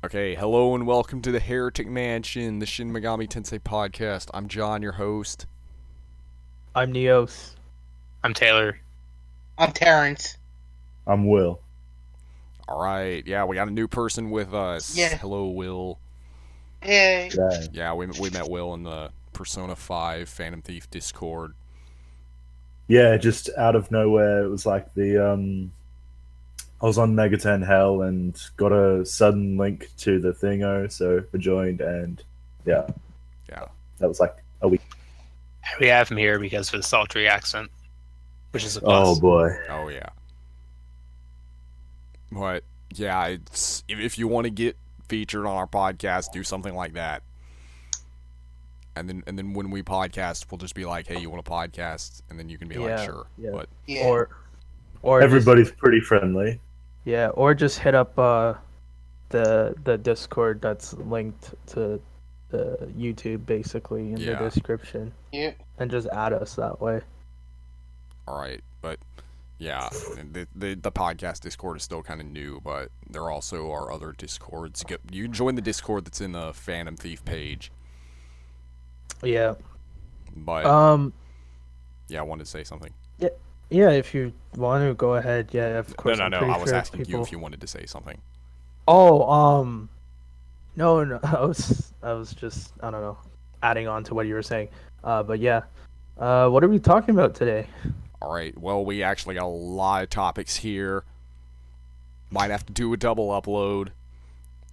Okay, hello and welcome to the Heretic Mansion, the Shin Megami Tensei podcast. I'm John, your host. I'm Neos. I'm Taylor. I'm Terrence. I'm Will. Alright, yeah, we got a new person with us. Yeah. Hello, Will. Hey. Yeah, we met Will in the Persona 5 Phantom Thief Discord. Yeah, just out of nowhere, it was like I was on Mega 10 Hell and got a sudden link to the thingo, so I joined, and yeah, Yeah. that was like a week. We have him here because of his sultry accent, which is a plus. Oh boy. Oh, yeah. But, yeah, it's if you want to get featured on our podcast, do something like that. And then when we podcast, we'll just be like, hey, you want a podcast? And then you can be like, sure. Yeah. But Yeah. Or Everybody's pretty friendly. or just hit up the Discord that's linked to the YouTube basically in the Yeah. description, Yeah. and just add us that way. alright, but yeah, the podcast Discord is still kind of new, but there also are other Discords. You can join the Discord that's in the Phantom Thief page. Yeah. But yeah, I wanted to say something. Yeah. If you want to go ahead, yeah. Of course. No. I'm pretty I was sure asking you people... if you wanted to say something. Oh. No. I was just, I don't know, adding on to what you were saying. But yeah. What are we talking about today? All right. Well, we actually got a lot of topics here. Might have to do a double upload.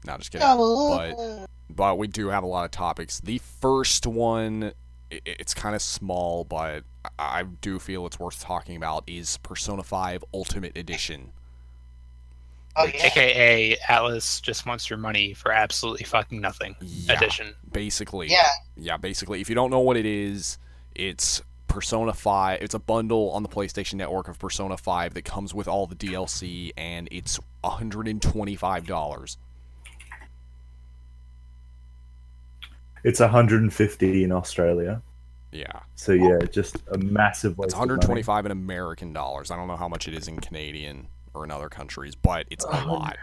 Not just kidding. But we do have a lot of topics. The first one, it's kind of small, but I do feel it's worth talking about, is Persona 5 Ultimate Edition. Oh, yeah. AKA Atlus just wants your money for absolutely fucking nothing. Yeah, Edition. basically. Yeah. Yeah, basically. If you don't know what it is, it's Persona 5. It's a bundle on the PlayStation Network of Persona 5 that comes with all the DLC, and it's $125. It's 150 in Australia. Yeah. So yeah, just a massive waste It's of money. 125 in American dollars. I don't know how much it is in Canadian or in other countries, but it's a lot.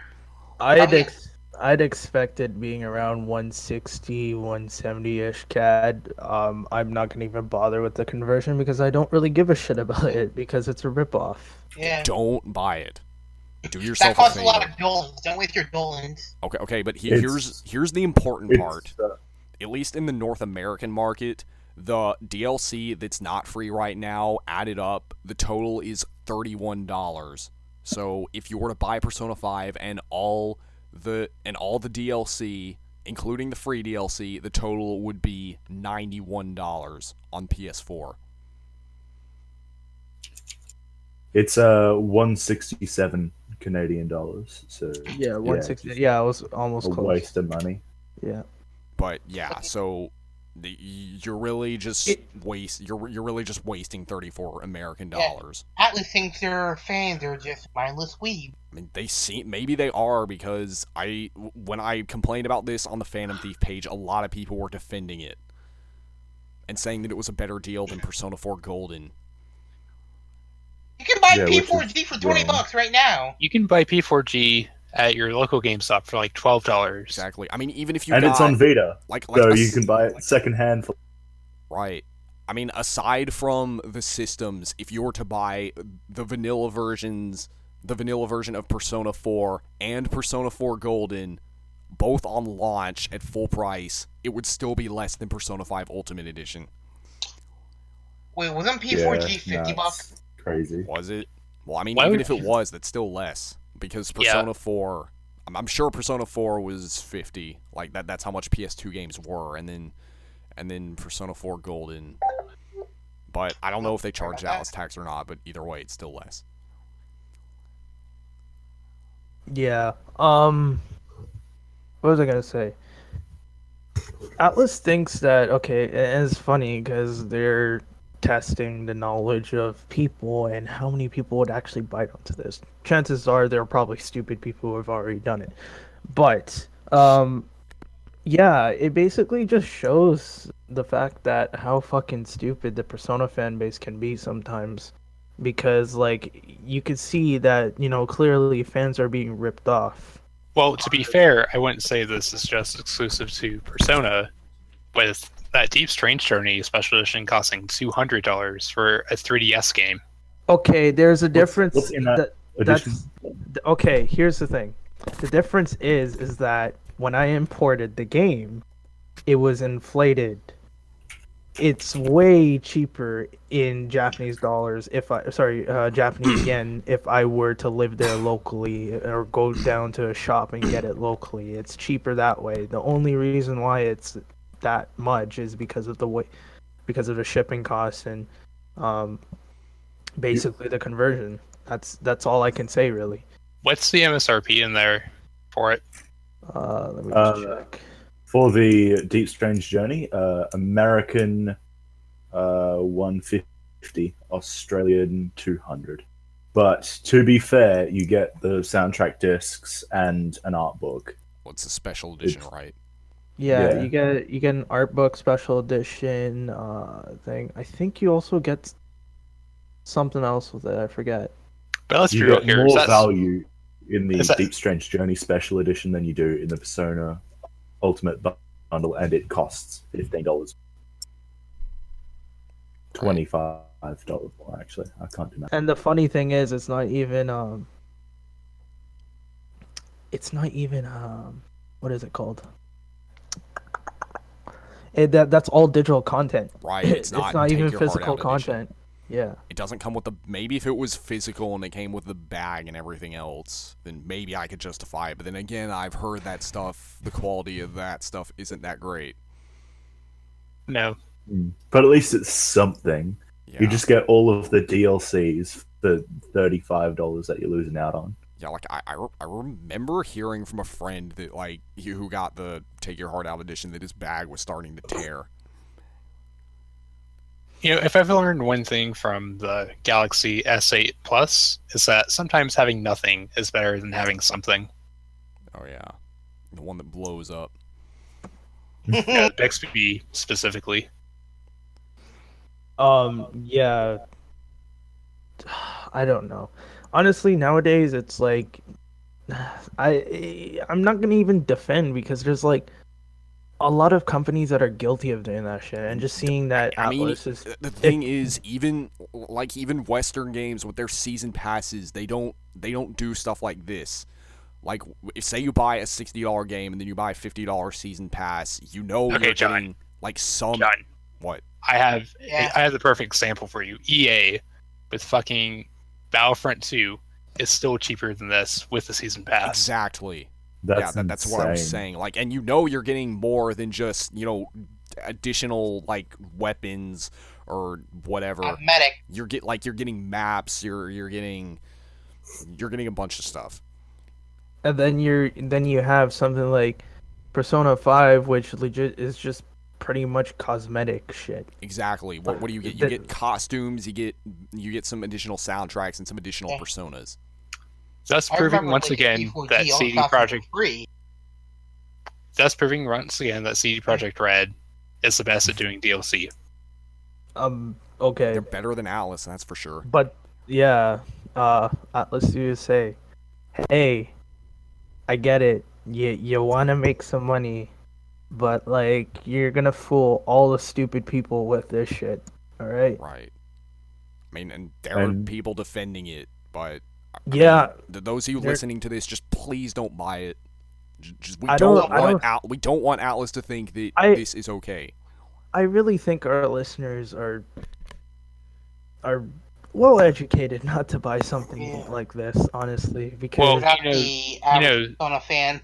I'd expect it being around 160, 170-ish CAD. I'm not gonna even bother with the conversion because I don't really give a shit about it because it's a ripoff. Yeah. Don't buy it. Do That yourself a costs a favor. lot of dolans. Don't waste your dolans. Okay, but It's- here's the important part. It's, At least in the North American market, the DLC that's not free right now, added up, the total is $31. So if you were to buy Persona 5 and all the DLC, including the free DLC, the total would be $91 on PS4. It's 167 Canadian dollars. So Yeah, 160. Yeah, I was almost a close. waste of money. Yeah. But yeah, so you're really just you're really just wasting $34 American dollars. Atlus thinks their fans are just mindless weeb. I mean, maybe they are, because when I complained about this on the Phantom Thief page, a lot of people were defending it and saying that it was a better deal than Persona 4 Golden. You can buy Yeah, which P4G is for $20 wrong. right now. You can buy P4G at your local GameStop for like $12. Exactly. I mean, even if you And got, it's on Vita, so you can buy it secondhand for... Right. I mean, aside from the systems, if you were to buy the vanilla version of Persona 4 and Persona 4 Golden, both on launch at full price, it would still be less than Persona 5 Ultimate Edition. Wait, wasn't P4G Yeah, $50? it's crazy. Was it? Well, I mean, Why even would if it was, that's still less, because Persona 4, I'm sure Persona 4 was 50. Like that's how much PS2 games were, and then Persona 4 Golden. But I don't know if they charge Atlas tax or not, but either way, it's still less. Yeah. What was I gonna say? Atlus thinks that, okay, and it's funny because they're testing the knowledge of people and how many people would actually bite onto this. Chances are there are probably stupid people who have already done it. But yeah, it basically just shows the fact that how fucking stupid the Persona fan base can be sometimes. Because, like, you could see that, you know, clearly fans are being ripped off Well, to be fair, I wouldn't say this is just exclusive to Persona, with that Deep Strange Journey Special Edition costing $200 for a 3DS game. Okay, there's a difference. What's in that edition? Okay. Here's the thing. The difference is that when I imported the game, it was inflated. It's way cheaper in Japanese dollars Japanese yen if I were to live there locally or go down to a shop and get it locally. It's cheaper that way. The only reason why it's that much is because of the shipping costs and basically the conversion. That's all I can say really. What's the MSRP in there for it? Let me just check. For the Deep Strange Journey, American 150, Australian 200. But to be fair, you get the soundtrack discs and an art book. Well, it's a special edition, right? Yeah, Yeah. you get an art book special edition thing. I think you also get something else with it. I forget. But let's be You real get here. more value in the is that- Deep Strange Journey special edition than you do in the Persona Ultimate Bundle, and it costs $15. $25 more, actually. I can't do that. And the funny thing is, it's not even what is it called? That's all digital content. Right. It's not, not take even your heart physical out edition. content. Yeah. It doesn't come with the. Maybe if it was physical and it came with the bag and everything else, then maybe I could justify it. But then again, I've heard that stuff, the quality of that stuff isn't that great. No. But at least it's something. Yeah. You just get all of the DLCs for $35 that you're losing out on. Yeah, like I remember hearing from a friend that like who got the Take Your Heart Out edition that his bag was starting to tear. You know, if I've learned one thing from the Galaxy S8 Plus, is that sometimes having nothing is better than having something. Oh yeah, the one that blows up. Yeah, the Bixby specifically. Yeah. I don't know. Honestly, nowadays it's like I'm not gonna even defend because there's like a lot of companies that are guilty of doing that shit, and just seeing that I mean, Atlus is the thing is, even Western games with their season passes, they don't do stuff like this. Like, if say you buy a $60 game and then you buy a $50 season pass, you know Okay, you're John. getting like some John, what? I have Yeah. I have the perfect example for you. EA with fucking Battlefront 2 is still cheaper than this with the season pass. Exactly. That's That's what I was insane. saying. Like, and you know you're getting more than just additional like weapons or whatever. Medic. You're getting maps. You're getting a bunch of stuff. and then you have something like Persona 5, which legit is just pretty much cosmetic shit. Exactly. What do you get? You get costumes. You get some additional soundtracks and some additional personas. Thus I proving remember, once like, again P4G that only CD cost Projekt free. Red is the best at doing DLC. Okay, They're better than Atlus, that's for sure. but yeah, Atlus you say, hey, I get it. You want to make some money, but like you're gonna fool all the stupid people with this shit. All right. Right. I mean, and there are people defending it, but Yeah. those of you listening to this, just please don't buy it. We I don't don't- want Atlus to think that this is okay. I really think our listeners are well educated not to buy something like this, honestly, because Well, Without you know- the average you Persona fan.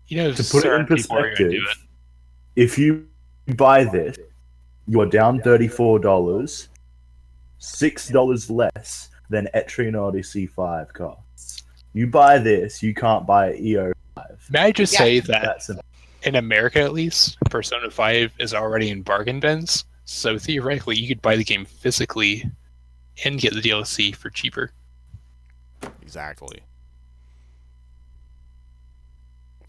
You know, To put it in certain people are gonna perspective, do it. if you buy this, you are down $34, $6 less than Etrian Odyssey 5 costs. You buy this, you can't buy EO5. May I just Yeah. say that That's in America, at least, Persona 5 is already in bargain bins, so theoretically, you could buy the game physically and get the DLC for cheaper. Exactly.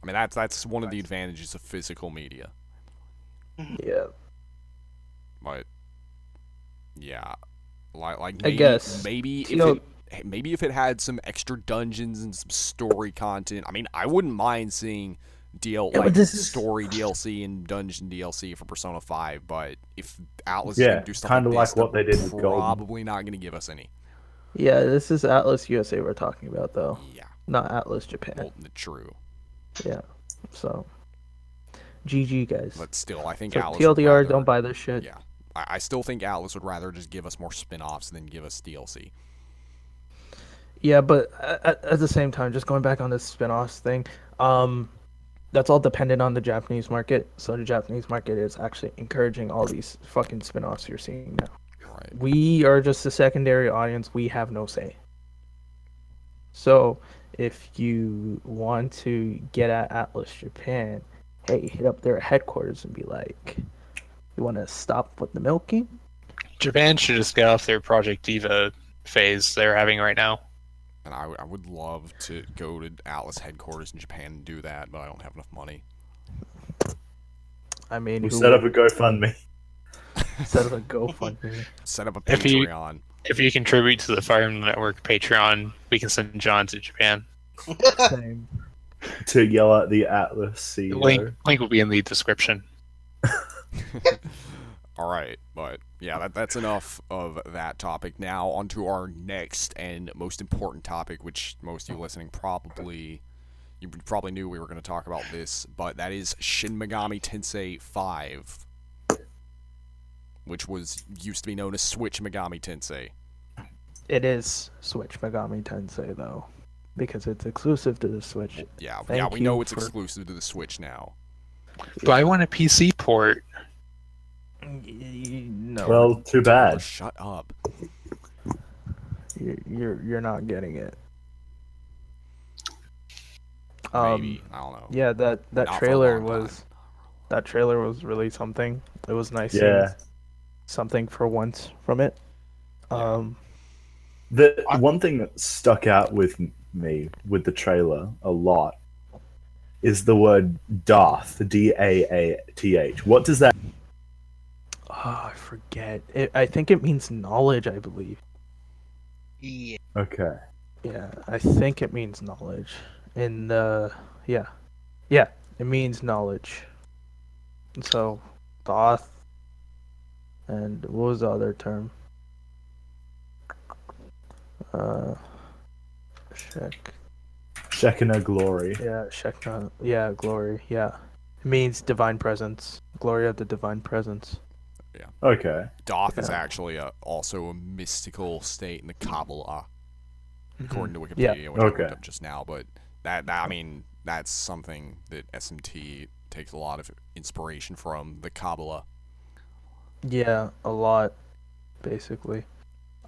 I mean, that's one of the advantages of physical media. yeah. But yeah, like I guess. maybe You know, maybe if it had some extra dungeons and some story content. I mean, I wouldn't mind seeing story DLC and dungeon DLC for Persona 5, but if Atlus is going to do stuff kind of like this, like what they did with Golden. probably not going to give us any. Yeah, this is Atlus USA we're talking about, though. Yeah. Not Atlus Japan. Well, true. Yeah. So, GG, guys. But still, I think So Atlus TLDR, would rather, don't buy this shit. Yeah. I still think Atlus would rather just give us more spin-offs than give us DLC. Yeah, but at the same time, just going back on this spin-offs thing, that's all dependent on the Japanese market. So the Japanese market is actually encouraging all these fucking spin-offs you're seeing now. Right. We are just a secondary audience. We have no say. So if you want to get at Atlus Japan, hey, hit up their headquarters and be like, you want to stop with the milking? Japan should just get off their Project Diva phase they're having right now. And I would love to go to Atlus headquarters in Japan and do that, but I don't have enough money. I mean, We'll set up a GoFundMe. set up a GoFundMe. Set up a If you- Patreon. If you contribute to the Fire Emblem Network Patreon, we can send John to Japan. Same. To yell at the Atlus CEO. Link will be in the description. All right, but yeah, that's enough of that topic. Now on to our next and most important topic, which most of you listening probably knew we were going to talk about this, but that is Shin Megami Tensei V, which used to be known as Switch Megami Tensei. It is Switch Megami Tensei, though, because it's exclusive to the Switch. Yeah, Thank we you know it's for- exclusive to the Switch now. But I want a PC port. No, Well, too bad. Shut up. you're not getting it. Maybe. I don't know. Yeah, that Not for a trailer long was really something. It was nice Yeah. seeing something for once from it. The one thing that stuck out with me with the trailer a lot is the word Darth, Daath. What does that? Oh, I forget. I think it means knowledge, I believe. Yeah. Okay. Yeah, I think it means knowledge. In the yeah, it means knowledge. And so, Thoth, and what was the other term? Shekinah glory. Yeah, Shekinah. Yeah, glory. Yeah, it means divine presence. Glory of the divine presence. Okay. Doth is Yeah. actually also a mystical state in the Kabbalah, according to Yeah. Wikipedia, which I Okay. looked up just now. But that I mean, that's something that SMT takes a lot of inspiration from, the Kabbalah. Yeah, a lot, basically.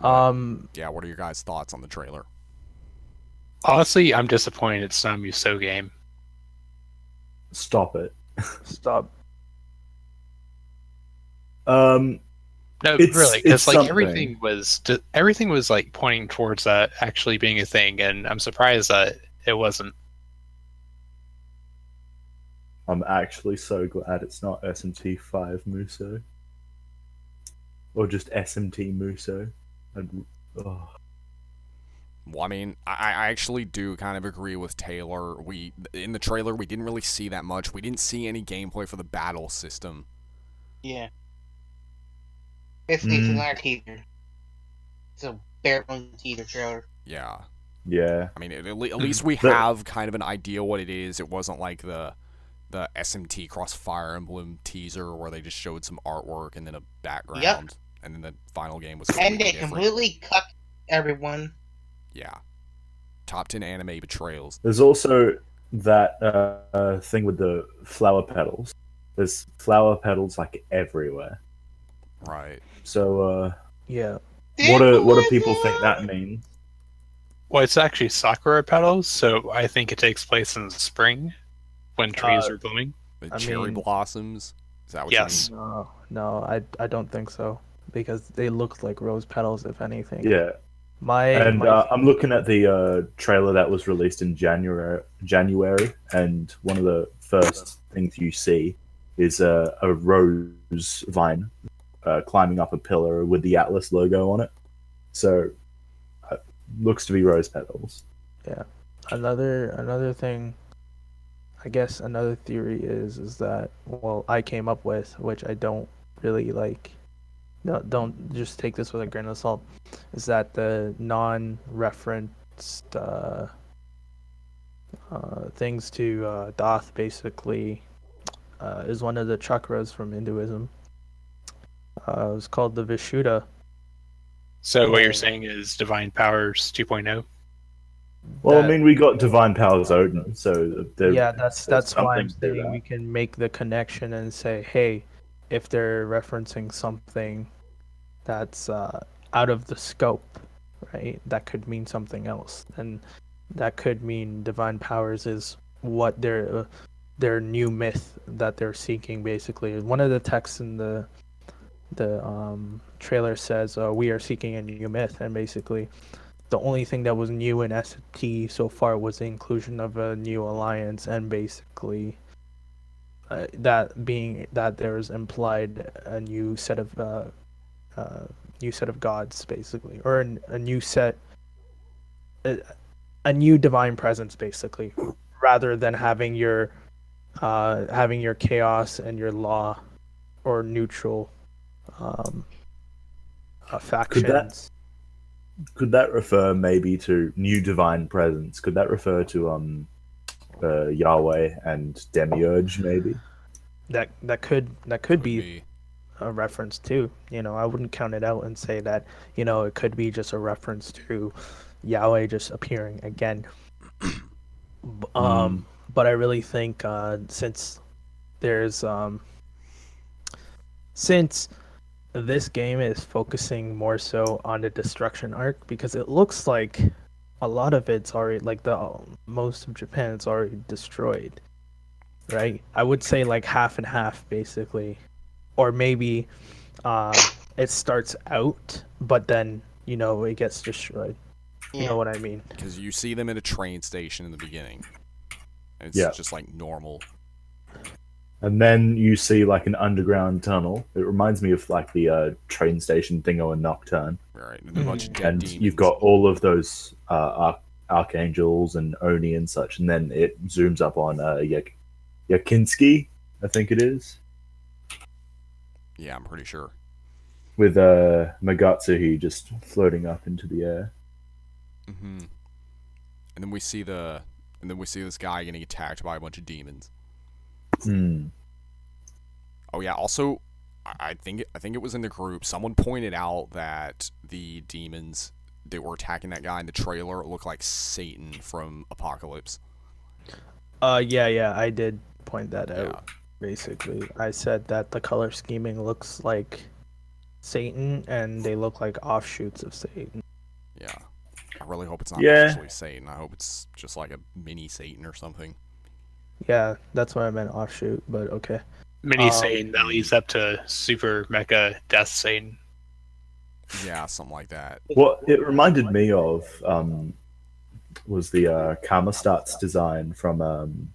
Yeah, what are your guys' thoughts on the trailer? Honestly, I'm disappointed it's not a Musou game. Stop it. Stop. No, It's- really, it's because like something. everything was like pointing towards that actually being a thing, and I'm surprised that it wasn't. I'm actually so glad it's not SMT 5 Muso. Or just SMT Muso. Oh. Well, I mean, I actually do kind of agree with Taylor. In the trailer, we didn't really see that much. We didn't see any gameplay for the battle system. Yeah. It's not a teaser. It's a bare bones teaser trailer. Yeah. Yeah. I mean, at least we The- have kind of an idea what it is. It wasn't like the SMT Cross Fire Emblem teaser where they just showed some artwork and then a background, and then the final game was And completely they different. completely cut everyone. Yeah. Top 10 anime betrayals. There's also that thing with the flower petals. There's flower petals like everywhere. Right. So Yeah. what do people think that means? Well, it's actually sakura petals, so I think it takes place in the spring when trees are blooming. The I cherry mean- blossoms. Is that what Yes. you mean? No, I don't think so, because they look like rose petals, if anything. Yeah. My I'm looking at the trailer that was released in January, and one of the first things you see is a rose vine climbing up a pillar with the Atlus logo on it. So looks to be rose petals. Another thing, I guess another theory is that, well, I came up with, which I don't really like. No, don't just take this with a grain of salt. Is that the non-referenced things to Doth basically is one of the chakras from Hinduism. It's called the Vishuddha. So what you're saying is Divine Powers 2.0? Well, I That- mean, we got divine powers Odin, so Yeah, that's why I'm something to saying that. we can make the connection and say, hey, if they're referencing something that's out of the scope, right? That could mean something else, and that could mean divine powers is what their new myth that they're seeking. Basically, one of the texts in the trailer says, "We are seeking a new myth," and basically, the only thing that was new in SMT so far was the inclusion of a new alliance, and basically, that being that there's implied a new set of gods, basically, or a new set, a new divine presence, basically, rather than having your chaos and your law or neutral factions. Could that refer maybe to new divine presence? Could that refer to Yahweh and Demiurge maybe? That could be a reference too. I wouldn't count it out and say that, it could be just a reference to Yahweh just appearing again. But I really think since there's since this game is focusing more so on the destruction arc, because it looks like a lot of it's already, like, the most of Japan is already destroyed, right? I would say like half and half, basically, or maybe it starts out, but then it gets destroyed. You know what I mean? Because you see them in a train station in the beginning. And it's just like normal. And then you see like an underground tunnel. It reminds me of like the train station thingo in Nocturne. Right, and a bunch of dead And demons. you've got all of those archangels and Oni and such, and then it zooms up on Yakinski, I think it is, Yeah, I'm pretty sure. with Magatsuhi just floating up into the air. Mm-hmm. And then we see this guy getting attacked by a bunch of demons. Oh yeah, also I think it was in the group, someone pointed out that the demons that were attacking that guy in the trailer look like Satan from Apocalypse. Yeah, I did point that out. Yeah. Basically, I said that the color scheming looks like Satan, and they look like offshoots of Satan. Yeah. I really hope it's not Yeah. actually Satan. I hope it's just like a mini Satan or something. Yeah, that's what I meant, offshoot, but okay. Mini Satan that leads up to Super Mecha Death Satan. Yeah, something like that. What it reminded me of was the Kamastats design from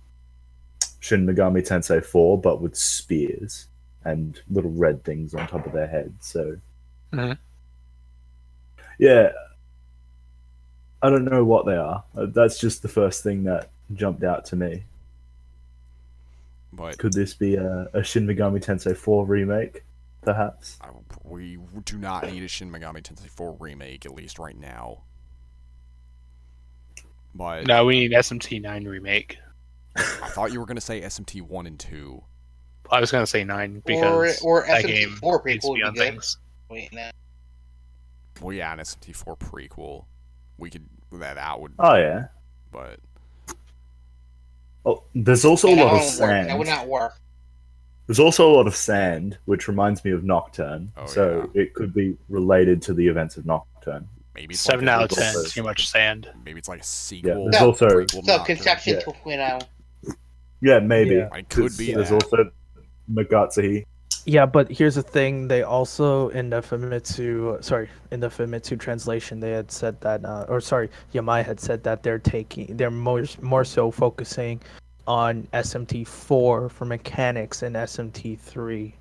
Shin Megami Tensei 4, but with spears and little red things on top of their heads. So, yeah, I don't know what they are. That's just the first thing that jumped out to me. But Could this be a Shin Megami Tensei 4 remake, perhaps? we do not need a Shin Megami Tensei 4 remake, at least right now. But No, we need SMT 9 remake. I thought you were going to say SMT 1 and 2. I was gonna say 9 because or that SMT game 4 needs to prequel be would on be good. things. Wait, no. Well, yeah, an SMT 4 prequel. We could... That would... Oh, yeah. But... Oh, there's also a That lot of wouldn't work. sand. That would not work. There's also a lot of sand, which reminds me of Nocturne. Oh, So it could be related to the events of Nocturne. Maybe it's 7 like out of 10, also- too much sand. Maybe it's like a sequel. there's also- prequel So Nocturne. Conception yeah. 2.0. Yeah, maybe. Yeah. It could be There's that. also Magatsuhi. Yeah, but here's the thing. They also, in the Famitsu translation, they had said that, Yamai had said that they're more so focusing on SMT4 for mechanics and SMT3.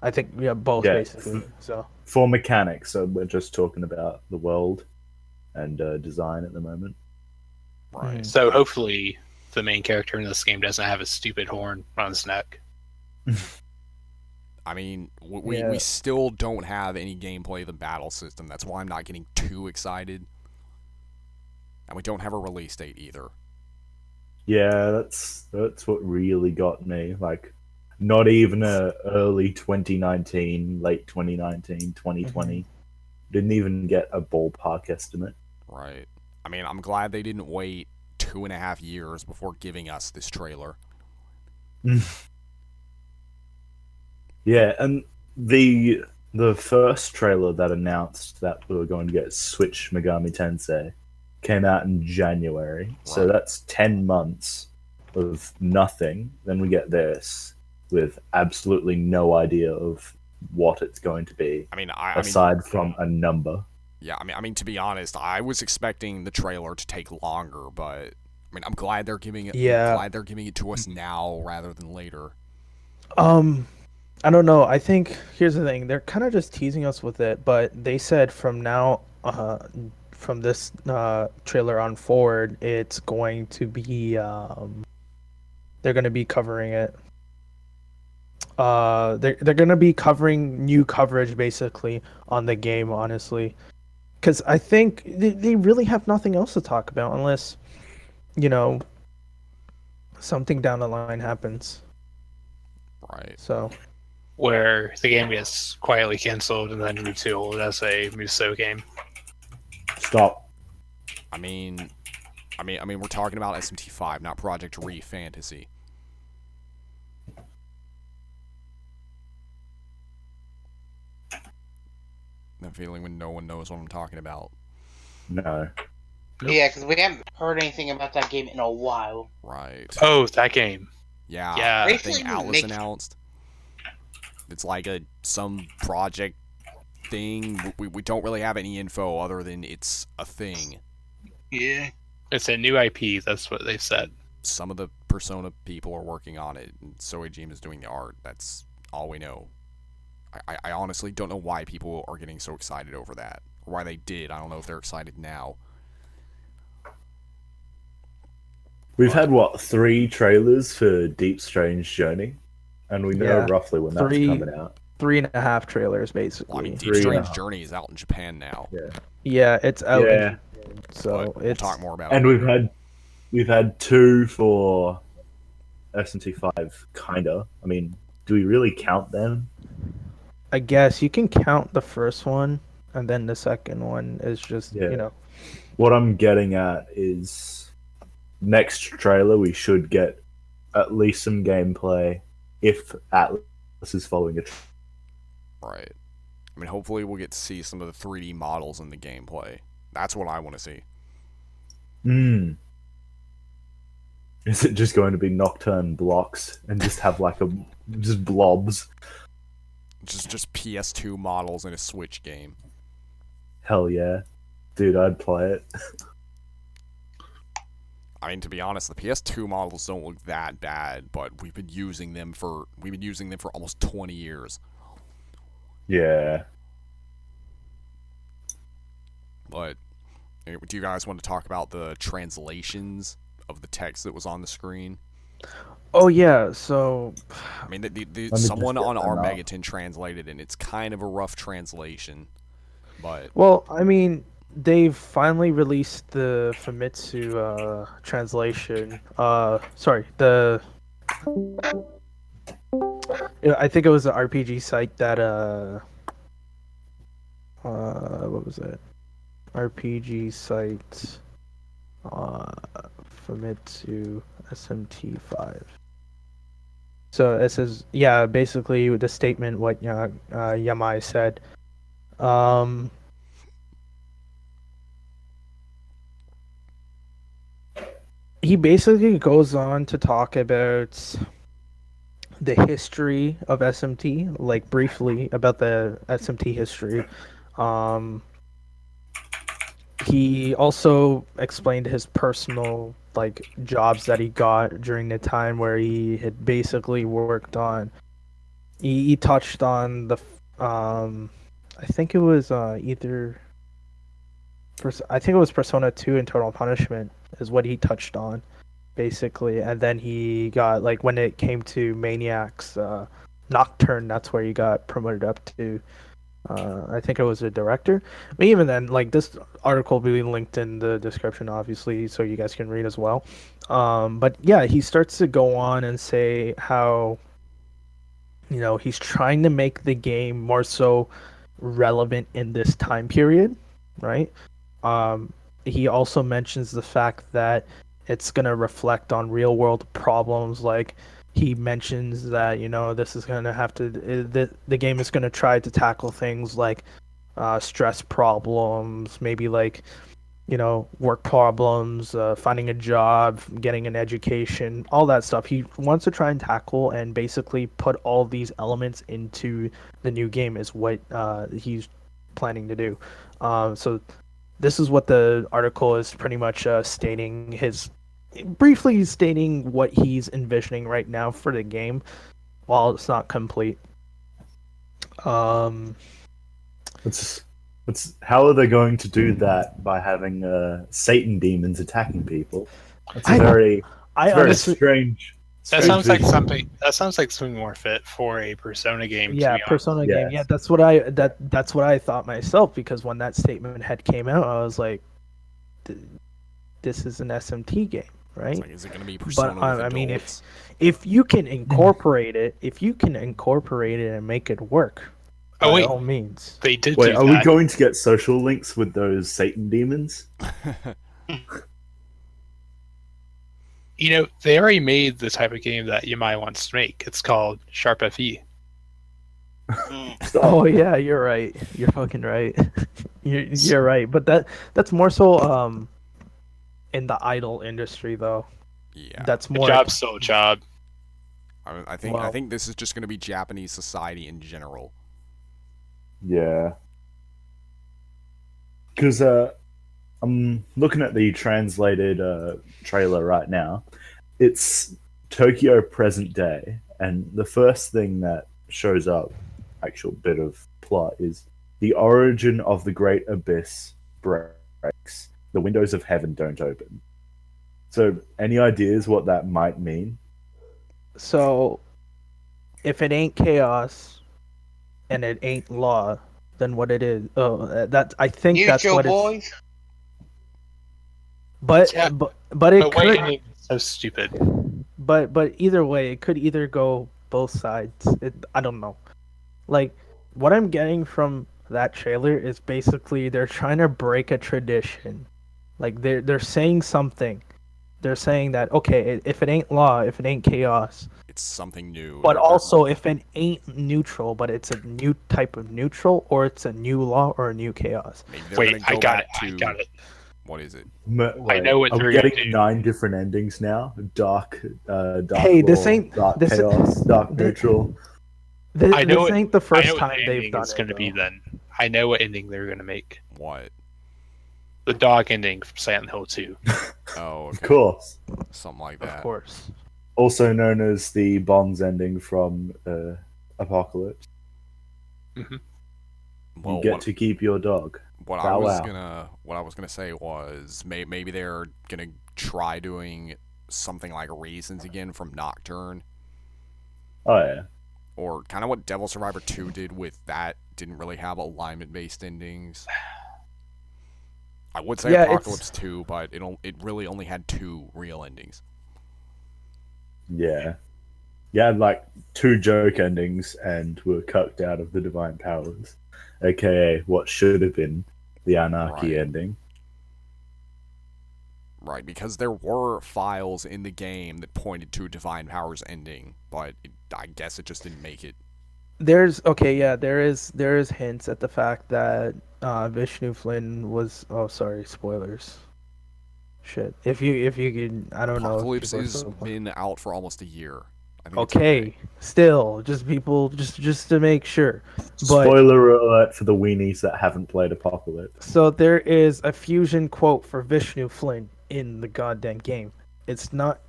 I think, both, Yeah. basically. So For mechanics, so we're just talking about the world. and design at the moment. Right. So hopefully the main character in this game doesn't have a stupid horn on his neck. I mean, we Yeah. still don't have any gameplay of the battle system. That's why I'm not getting too excited. And we don't have a release date either. Yeah, that's what really got me. Like, not even a early 2019, late 2019, 2020. Didn't even get a ballpark estimate. Right. I mean, I'm glad they didn't wait 2.5 years before giving us this trailer. Yeah, and the first trailer that announced that we were going to get Switch Megami Tensei came out in January. So Right. that's 10 months of nothing. Then we get this with absolutely no idea of what it's going to be, I mean, I mean, aside from a number. yeah. I mean, to be honest, I was expecting the trailer to take longer, but I mean, I'm glad they're giving it. Yeah. Glad they're giving it to us now rather than later. I don't know. I think here's the thing. They're kind of just teasing us with it, but they said from now, from this trailer on forward, it's going to be they're going to be covering it. They're going to be covering new coverage basically on the game, honestly, because I think they really have nothing else to talk about unless, something down the line happens. Right. So. Where the game gets quietly canceled and then retooled as a Muso game. Stop. I mean, we're talking about SMT 5, not Project Re Fantasy. That feeling when no one knows what I'm talking about. No. Nope. Yeah, because we haven't heard anything about that game in a while. Right. Oh, that game. Yeah. Yeah. That thing Basically, Atlus announced. It's like some project thing. We don't really have any info other than it's a thing. Yeah. It's a new IP, that's what they've said. Some of the Persona people are working on it, and Soejima is doing the art. That's all we know. I honestly don't know why people are getting so excited over that. Or why they did. I don't know if they're excited now. We've had, 3 trailers for Deep Strange Journey? And we know Yeah, roughly when that's 3 coming out. 3.5 trailers basically. Well, I mean, Deep 3.5. Strange Journey is out in Japan now. Yeah, it's out. Yeah. So But we'll it's talk more about And it. we've had 2 for SMT 5, kinda. I mean, do we really count them? I guess you can count the first one, and then the second one is just Yeah. What I'm getting at is next trailer we should get at least some gameplay if Atlus is following it. Right. I mean, hopefully we'll get to see some of the 3D models in the gameplay. That's what I want to see. Is it just going to be Nocturne blocks and just have just blobs? Just PS2 models in a Switch game. Hell yeah. Dude, I'd play it. I mean, to be honest, the PS2 models don't look that bad, but we've been using them for almost 20 years. Yeah. But do you guys want to talk about the translations of the text that was on the screen? Oh yeah, so I mean, me someone just get on them our out. Megaton translated, and it's kind of a rough translation. But well, I mean, they've finally released the Famitsu translation. Sorry, I think it was an RPG site that what was it? RPG site Famitsu SMT5. So it says, yeah, basically the statement what Yamai said. He basically goes on to talk about the history of SMT, like briefly about the SMT history. He also explained his personal jobs that he got during the time where he had basically worked on. He touched on I think it was either I think it was Persona 2 Internal Punishment is what he touched on, basically. And then he got, like, when it came to Maniac's Nocturne, that's where he got promoted up to. I think it was a director. But even then, like, this article will be linked in the description, obviously, so you guys can read as well. But yeah, he starts to go on and say how, he's trying to make the game more so relevant in this time period, right? He also mentions the fact that it's going to reflect on real world problems. Like, he mentions that, this is going to have to, the game is going to try to tackle things like stress problems, maybe like, work problems, finding a job, getting an education, all that stuff. He wants to try and tackle and basically put all these elements into the new game is what he's planning to do. So this is what the article is pretty much briefly stating what he's envisioning right now for the game while it's not complete. How are they going to do that by having Satan demons attacking people? That's very honestly, strange. That sounds like something. That sounds like something more fit for a Persona game. Yeah, Persona game. Yeah, that's what I thought myself, because when that statement had came out, I was like, "This is an SMT game, right?" It's like, is it going to be Persona? But I mean, if you can incorporate it, and make it work, by all means. They did. Wait, are we going to get social links with those Satan demons? They already made the type of game that Yamai wants to make. It's called Sharp FE. Oh yeah, you're right. You're fucking right. You're right. But that's more so in the idol industry, though. Yeah, that's more. A job's still a job. I think this is just going to be Japanese society in general. Yeah. Because I'm looking at the translated trailer right now. It's Tokyo present day, and the first thing that shows up, actual bit of plot, is the origin of the great abyss breaks. The windows of heaven don't open. So, any ideas what that might mean? So, if it ain't chaos and it ain't law, then what it is? I think Neutral that's what boys. it's. But it could. Wait, so stupid. But either way, it could either go both sides. I don't know. Like, what I'm getting from that trailer is basically they're trying to break a tradition. Like, they're saying something. They're saying that, okay, if it ain't law, if it ain't chaos, it's something new. But also, if it ain't neutral, but it's a new type of neutral, or it's a new law or a new chaos. Wait, I got it. What is it? I know what we're getting 9 different endings now. Dark hey, this law, ain't dark this chaos, dark neutral. This ain't the first time they've done it. It's going to be then. I know what ending they're going to make. What? The dog ending from Silent Hill 2. Oh, okay. Of course. Something like that. Of course. Also known as the Bonds ending from Apocalypse. Mm-hmm. Well, you get to keep your dog. What I was gonna say was maybe they're gonna try doing something like Reasons again from Nocturne. Oh yeah. Or kind of what Devil Survivor 2 did with that. Didn't really have alignment-based endings. I would say Apocalypse 2, but it really only had 2 real endings. Yeah. You had like 2 joke endings and were cucked out of the Divine Powers. AKA what should have been the Anarchy ending. Right, because there were files in the game that pointed to Divine Powers ending, but I guess it just didn't make it. There is hints at the fact that Vishnu Flynn was. Oh, sorry, spoilers. Shit. If you could, I don't know. Apocalypse has been out for almost a year. I think okay, still, just to make sure. But, spoiler alert for the weenies that haven't played Apocalypse. So there is a fusion quote for Vishnu Flynn in the goddamn game. It's not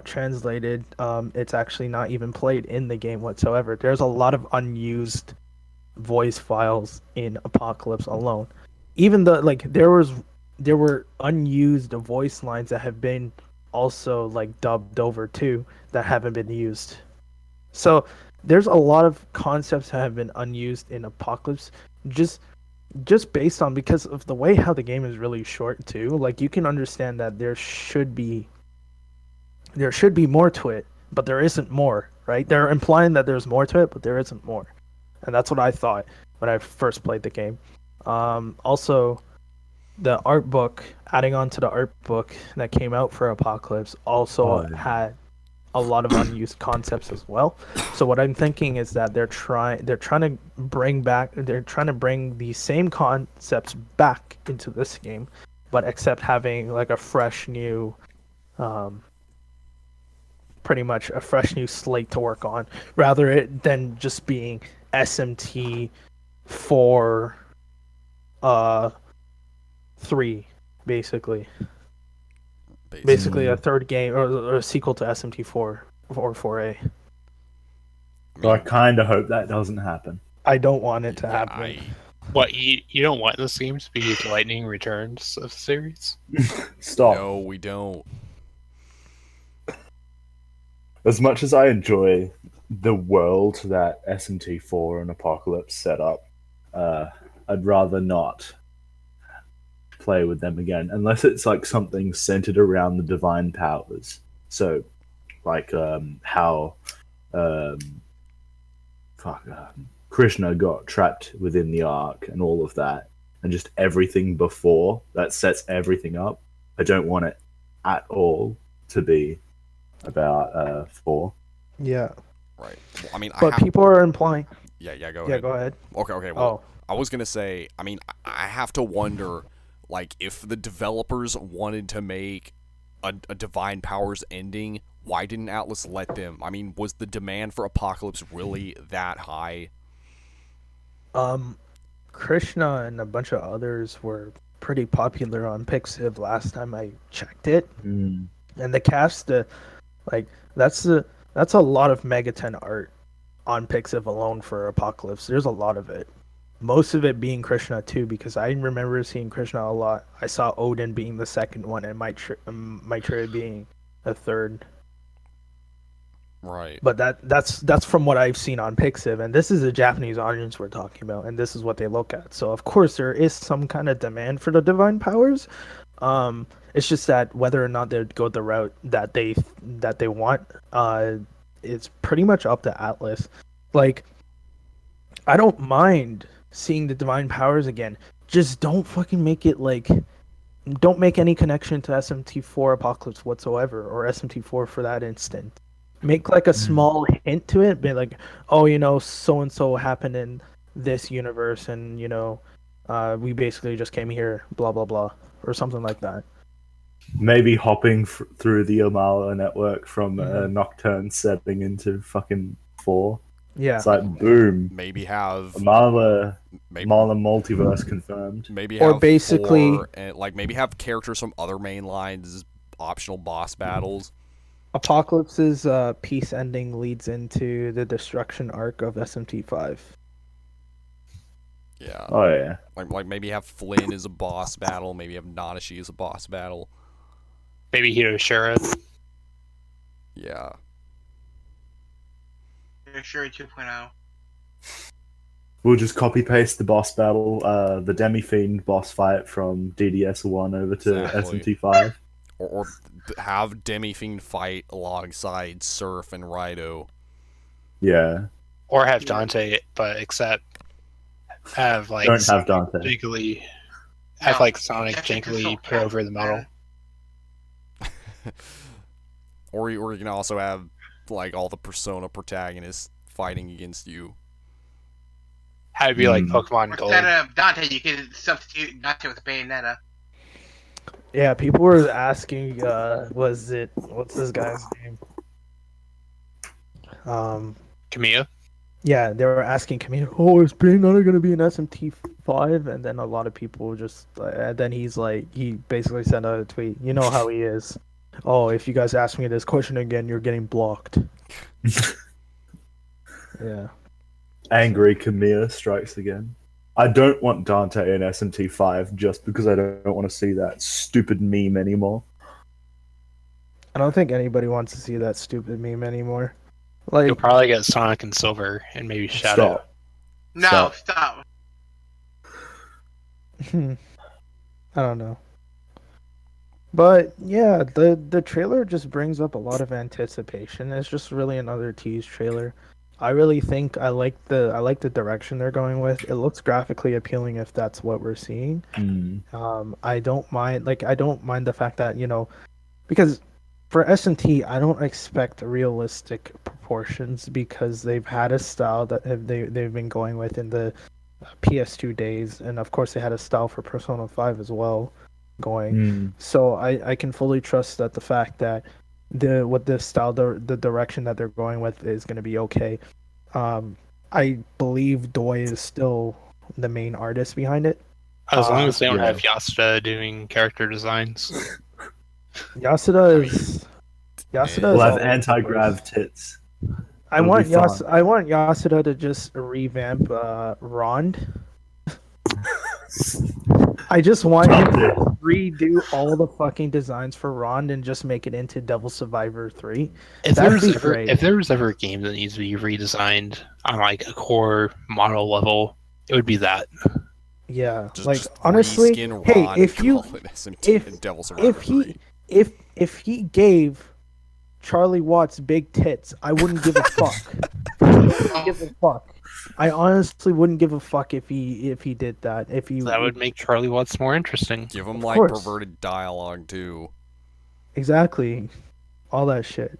translated. It's actually not even played in the game whatsoever. There's a lot of unused voice files in Apocalypse alone. even the like there were unused voice lines that have been also like dubbed over too that haven't been used. So there's a lot of concepts that have been unused in Apocalypse, just based on because of the way how the game is really short too. Like you can understand that there should be more to it, but there isn't more, right? They're implying that there's more to it, but there isn't more. And that's what I thought when I first played the game. Also, the art book, adding on to the art book that came out for Apocalypse, also Oh, yeah. had a lot of unused concepts as well. So what I'm thinking is that they're trying to bring the same concepts back into this game, but except having like a fresh new pretty much a fresh new slate to work on than just being SMT 4 3 basically a third game or a sequel to SMT 4 or 4A. So I kind of hope that doesn't happen. I don't want it to happen. What, you don't want this game to be the Lightning Returns of the series? Stop. No, we don't. As much as I enjoy the world that SMT4 and Apocalypse set up, I'd rather not play with them again, unless it's like something centered around the divine powers. So, like how Krishna got trapped within the Ark and all of that, and just everything before that sets everything up. I don't want it at all to be about 4. Yeah. Right. Well, I mean, But people are implying. Yeah, go ahead. Yeah, go ahead. Okay. Well, I was gonna say, I mean, I have to wonder, like, if the developers wanted to make a Divine Powers ending, why didn't Atlus let them? I mean, was the demand for Apocalypse really that high? Krishna and a bunch of others were pretty popular on Pixiv last time I checked it. Mm. And the cast, that's a lot of Megaten art on Pixiv alone for Apocalypse. There's a lot of it. Most of it being Krishna too, because I remember seeing Krishna a lot. I saw Odin being the second one and Maitreya being a third. Right. But that's from what I've seen on Pixiv, and this is a Japanese audience we're talking about, and this is what they look at. So of course there is some kind of demand for the divine powers. It's just that whether or not they go the route that they want, it's pretty much up to Atlus. Like, I don't mind seeing the divine powers again. Just don't fucking make it like, don't make any connection to SMT4 Apocalypse whatsoever, or SMT4 for that instant. Make like a small hint to it, be like, oh, so and so happened in this universe, and we basically just came here, blah blah blah, or something like that. Maybe hopping through the Amala network from a Nocturne setting into fucking 4. Yeah. It's like, boom. Maybe have Amala multiverse confirmed. Maybe or have basically 4, and maybe have characters from other main lines as optional boss battles. Apocalypse's peace ending leads into the destruction arc of SMT5. Yeah. Oh yeah. Like maybe have Flynn as a boss battle. Maybe have Nanashi as a boss battle. Maybe Hiroshira. Yeah. Sure, 2.0. We'll just copy paste the boss battle, the Demi-Fiend boss fight from DDS1 over to Exactly. SMT5. Or have Demi-Fiend fight alongside Surf and Raido. Yeah. Or have Dante, but except have like Don't have Dante. Jiggly, have like Sonic jankily put over the model. Or you can also have like all the Persona protagonists fighting against you. Have it be like Pokemon Gold. Instead of Dante, you could substitute Dante with Bayonetta. Yeah, people were asking, what's this guy's name? Kamiya? Yeah, they were asking Camino, oh, is Bayonetta going to be an SMT5? And then a lot of people just, and then he basically sent out a tweet. You know how he is. Oh, if you guys ask me this question again, you're getting blocked. Yeah. Angry Kamiya strikes again. I don't want Dante in SMT 5 just because I don't want to see that stupid meme anymore. I don't think anybody wants to see that stupid meme anymore. You'll Like, probably get Sonic and Silver and maybe Shadow. Stop. No, Stop. stop. I don't know. But yeah, the trailer just brings up a lot of anticipation. It's just really another tease trailer. I really think I like the direction they're going with. It looks graphically appealing if that's what we're seeing. I don't mind the fact that, because for SMT, I don't expect realistic proportions because they've had a style that they've been going with in the PS2 days, and of course they had a style for Persona 5 as well going. So I can fully trust that the fact that the direction that they're going with is going to be okay. I believe Doi is still the main artist behind it. As long as they don't Yeah. have Yasuda doing character designs. Yasuda is We'll all have over the anti-grav place. tits. I It'll want be fun. I want Yasuda to just revamp Rond. I just want him to redo all the fucking designs for Rond and just make it into Devil Survivor 3. If That'd there's be ever great. if there was ever a game that needs to be redesigned on like a core model level, it would be that. Yeah, Just, like just honestly, reskin hey, Ron if and you call it SMT if and Devil Survivor if 3. he if he gave Charlie Watts big tits, I wouldn't give a fuck. I wouldn't give a fuck. I honestly wouldn't give a fuck if he did that. If he That would make Charlie Watts more interesting. Give him Of like course. perverted dialogue too. exactly all that shit,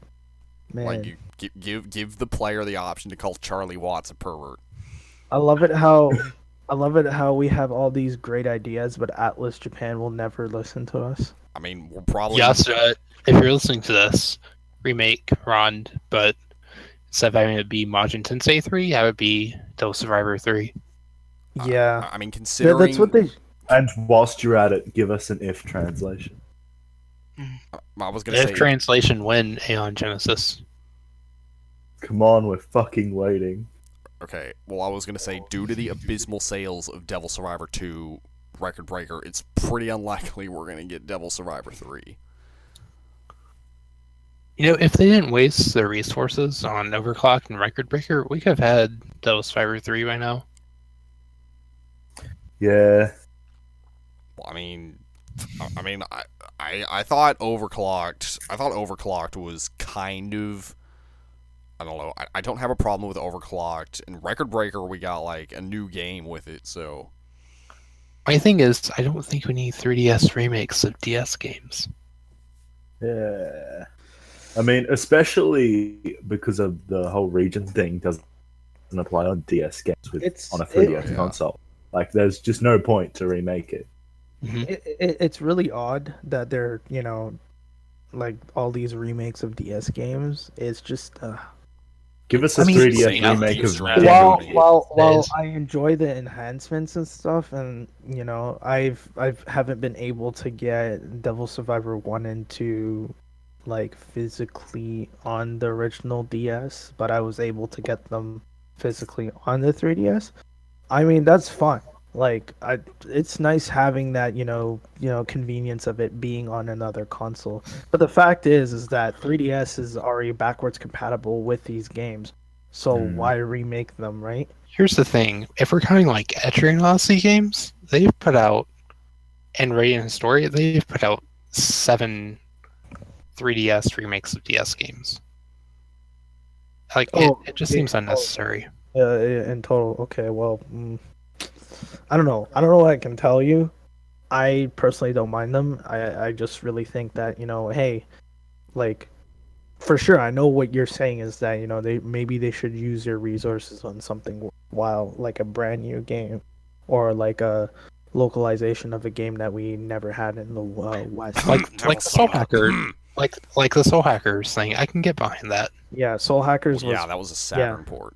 man. Like you give the player the option to call Charlie Watts a pervert. I love it how we have all these great ideas, but Atlus Japan will never listen to us. I mean, we're probably Yasuda, if you're listening to this, remake Rond, but instead of having it be Majin Tensei 3, have it be Devil Survivor 3. Yeah, I mean, considering that's what they. And whilst you're at it, give us an if translation. I was gonna If say translation when Aeon Genesis. Come on, we're fucking waiting. okay. Well, I was gonna say due to the abysmal sales of Devil Survivor 2 Record Breaker, it's pretty unlikely we're gonna get Devil Survivor 3. You know, if they didn't waste their resources on Overclock and Record Breaker, we could have had Devil Survivor 3 by now. Yeah. Well, I mean, I thought Overclocked. I thought Overclocked was kind of. I don't know. I don't have a problem with Overclocked. In Record Breaker, we got like a new game with it, so. My thing is, I don't think we need 3DS remakes of DS games. Yeah. I mean, especially because of the whole region thing doesn't apply on DS games on a 3DS yeah. console. Like, there's just no point to remake it. It's really odd that they're like all these remakes of DS games. It's just Give us a I mean, 3DS same. remake of Strategy. while Demo. while is. I enjoy the enhancements and stuff, and I've haven't been able to get Devil Survivor 1 and 2 like physically on the original DS, but I was able to get them physically on the 3DS. I mean, that's fun. Like, it's nice having that, convenience of it being on another console. But the fact is that 3DS is already backwards compatible with these games. So why remake them, right? Here's the thing. If we're counting like Etrian Odyssey games, they've put out, and Radiant Story, they've put out 7 3DS remakes of DS games. Like, it just seems unnecessary. In total. Okay, well, I don't know. I don't know what I can tell you. I personally don't mind them. I just really think that, hey, like, for sure, I know what you're saying is that, they should use their resources on something worthwhile, like a brand new game, or like a localization of a game that we never had in the West. Like the Soul Hacker, like the Soul Hackers thing. I can get behind that. Yeah, Soul Hackers was Yeah, that was a Saturn port.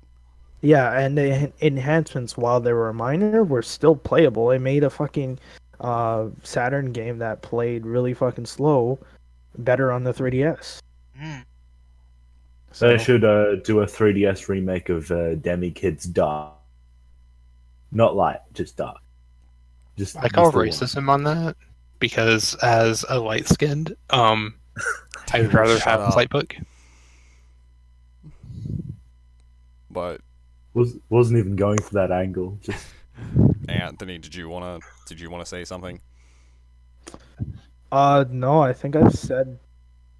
Yeah, and the enhancements, while they were minor, were still playable. It made a fucking Saturn game that played really fucking slow better on the 3DS. They should do a 3DS remake of Demi Kids Die. Not light, just dark. Just I call just the one. racism on that because as a light skinned, I would rather Shut have up. light book. But Wasn't even going for that angle. Just Anthony, did you wanna say something? No, I think I've said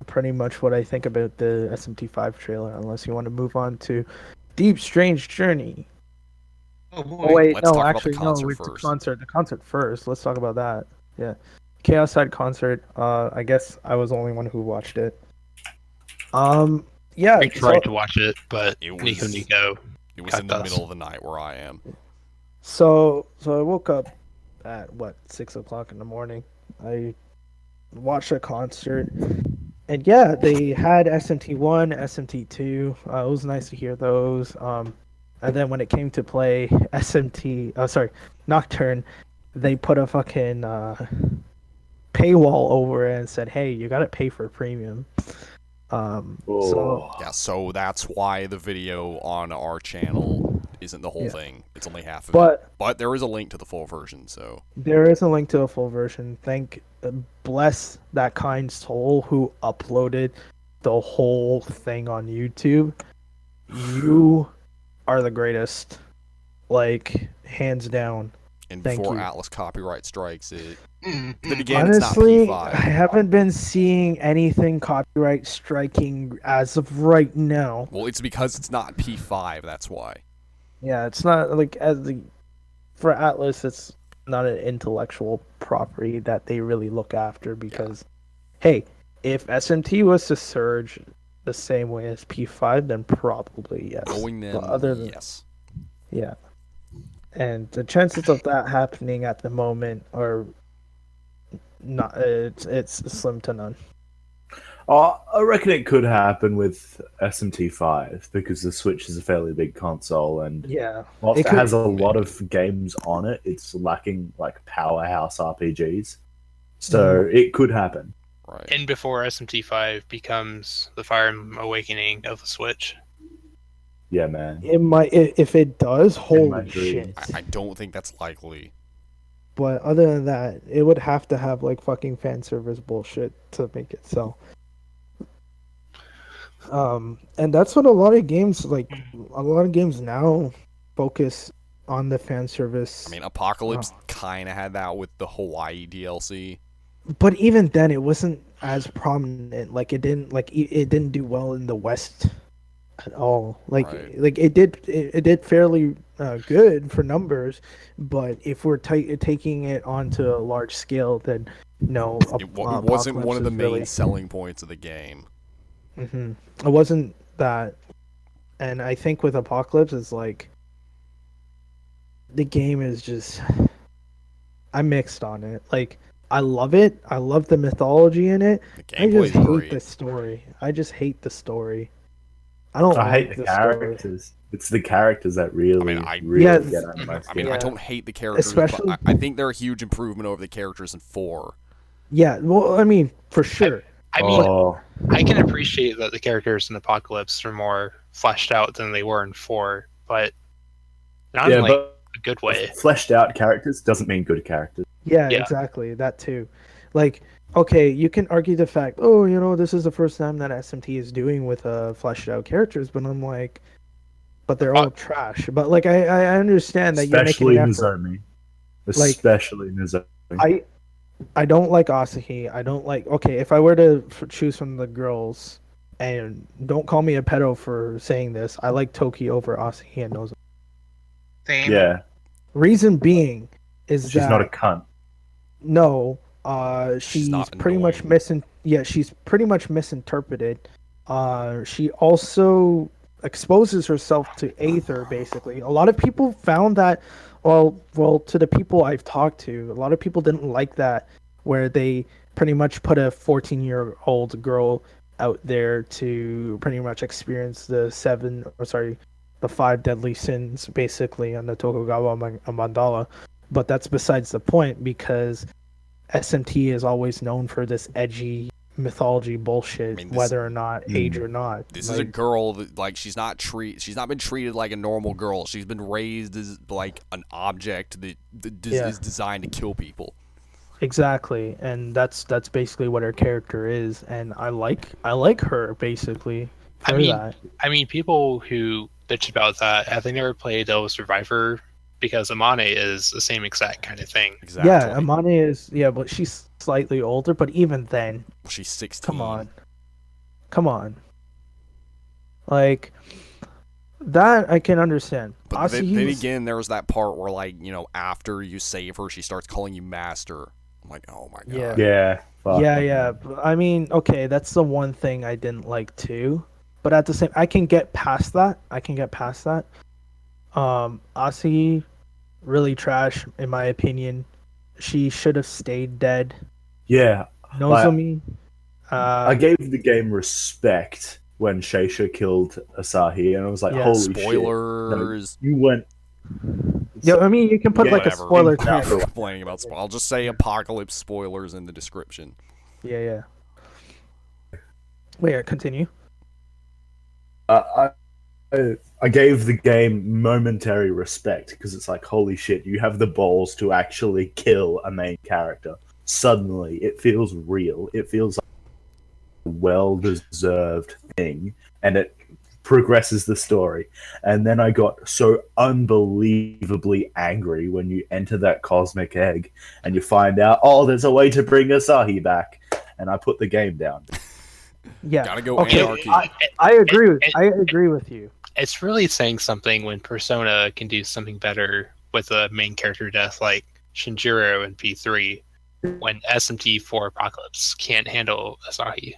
pretty much what I think about the SMT5 trailer, unless you want to move on to Deep Strange Journey. Oh boy. Oh wait, Let's no, talk about the actually, no, concert it's first. the concert first. Let's talk about that. Yeah, Chaos Side concert. I guess I was the only one who watched it. Yeah, I tried to watch it, but It Nico was- Nico. It was Cut in the us. middle of the night where I am. So I woke up at 6 o'clock in the morning. I watched a concert, and yeah, they had SMT1, SMT2. It was nice to hear those. And then when it came to play Nocturne, they put a fucking paywall over it and said, "Hey, you gotta pay for premium." So Yeah, so that's why the video on our channel isn't the whole Yeah. thing. It's only half of it. but But there is a link to the full version, so there is a link to a full version. Bless that kind soul who uploaded the whole thing on YouTube. You are the greatest, like hands down. and Thank before you. Atlus copyright strikes it. Mm, Then mm. again, Honestly, it's not I P5. haven't been seeing anything copyright striking as of right now. Well, it's because it's not P5, that's why. Yeah, it's not like for Atlas, it's not an intellectual property that they really look after because, hey, if SMT was to surge the same way as P5, then probably yes. Knowing them, But other than yes. yeah, and the chances of that happening at the moment are not. It's slim to none. I reckon it could happen with SMT5 because the Switch is a fairly big console, and Yeah, whilst it could- has a lot of games on it, it's lacking like powerhouse RPGs. So it could happen. Right. And before SMT5 becomes the Fire Emblem Awakening of the Switch. Yeah, man. It might if it does. my Holy dreams. shit! I don't think that's likely. But other than that, it would have to have like fucking fan service bullshit to make it sell. And that's what a lot of games now focus on the fan service. I mean, Apocalypse kind of had that with the Hawaii DLC. But even then, it wasn't as prominent. Like it didn't do well in the West at all. Like Right. like it did fairly good for numbers, but if we're taking it onto a large scale, then no. It wasn't one of the main selling points of the game. It wasn't that, and I think with Apocalypse, it's like the game is just. I'm mixed on it. Like I love it. I love the mythology in it. The I gameplay just is hate great. the story. I just hate the story. I don't I like hate the story. characters. It's the characters that really, I- really Yeah, get on my I skin. mean, I Yeah. don't hate the characters, Especially- but I think they're a huge improvement over the characters in 4. Yeah, well, I mean, for sure. I mean, Oh, I can appreciate that the characters in Apocalypse are more fleshed out than they were in 4, but not yeah, in like but a good way. fleshed out characters doesn't mean good characters. Yeah, Yeah. exactly. That too. Like, okay, you can argue the fact, oh, this is the first time that SMT is doing with fleshed out characters, but I'm like, but they're all trash. But like, I understand that Especially you're making an effort. Nozomi. Especially Nozomi. I don't like Asahi. I don't like. Okay, if I were to choose from the girls, and don't call me a pedo for saying this, I like Toki over Asahi and Nozomi. Same. Yeah, Reason being is she's that not a cunt. no, she's not pretty much annoying. she's pretty much misinterpreted. She also exposes herself to Aether basically. A lot of people found that well to the people I've talked to, a lot of people didn't like that where they pretty much put a 14-year-old girl out there to pretty much experience the 5 deadly sins basically on the Tokugawa mandala. But that's besides the point because SMT is always known for this edgy mythology bullshit, I mean, this- whether or not age or not. This is a girl that, like, she's not been treated like a normal girl. She's been raised as like an object that is designed to kill people. Exactly, and that's basically what her character is, and I like her basically for that. I mean, people who bitch about that have they never played Devil Survivor because Amane is the same exact kind of thing. Exactly. Yeah, Amane is but she's slightly older, but even then, She's 16. Come on. Like that I can understand. But then again, there was that part where, like, you know, after you save her, she starts calling you master. I'm like, oh my god. Yeah. Fuck. Yeah. I mean, okay, that's the one thing I didn't like too. But at the same, I can get past that. Asi, really trash in my opinion. She should have stayed dead. Yeah. Nozomi. I gave the game respect when Sheisha killed Asahi, and I was like, Yeah. holy Spoilers. shit. No, you went. Yeah, I mean, you can put Yeah, like a whatever. spoiler I'm not tag. complaining about spoilers. I'll just say Apocalypse spoilers in the description. Yeah. Wait, continue. I gave the game momentary respect because it's like, holy shit, you have the balls to actually kill a main character. Suddenly, it feels real. It feels like a well-deserved thing, and it progresses the story. And then I got so unbelievably angry when you enter that cosmic egg and you find out, oh, there's a way to bring Asahi back. And I put the game down. Yeah. Gotta go Okay, anarchy. I agree with you. It's really saying something when Persona can do something better with a main character death like Shinjiro in P3, when SMT 4 Apocalypse can't handle Asahi.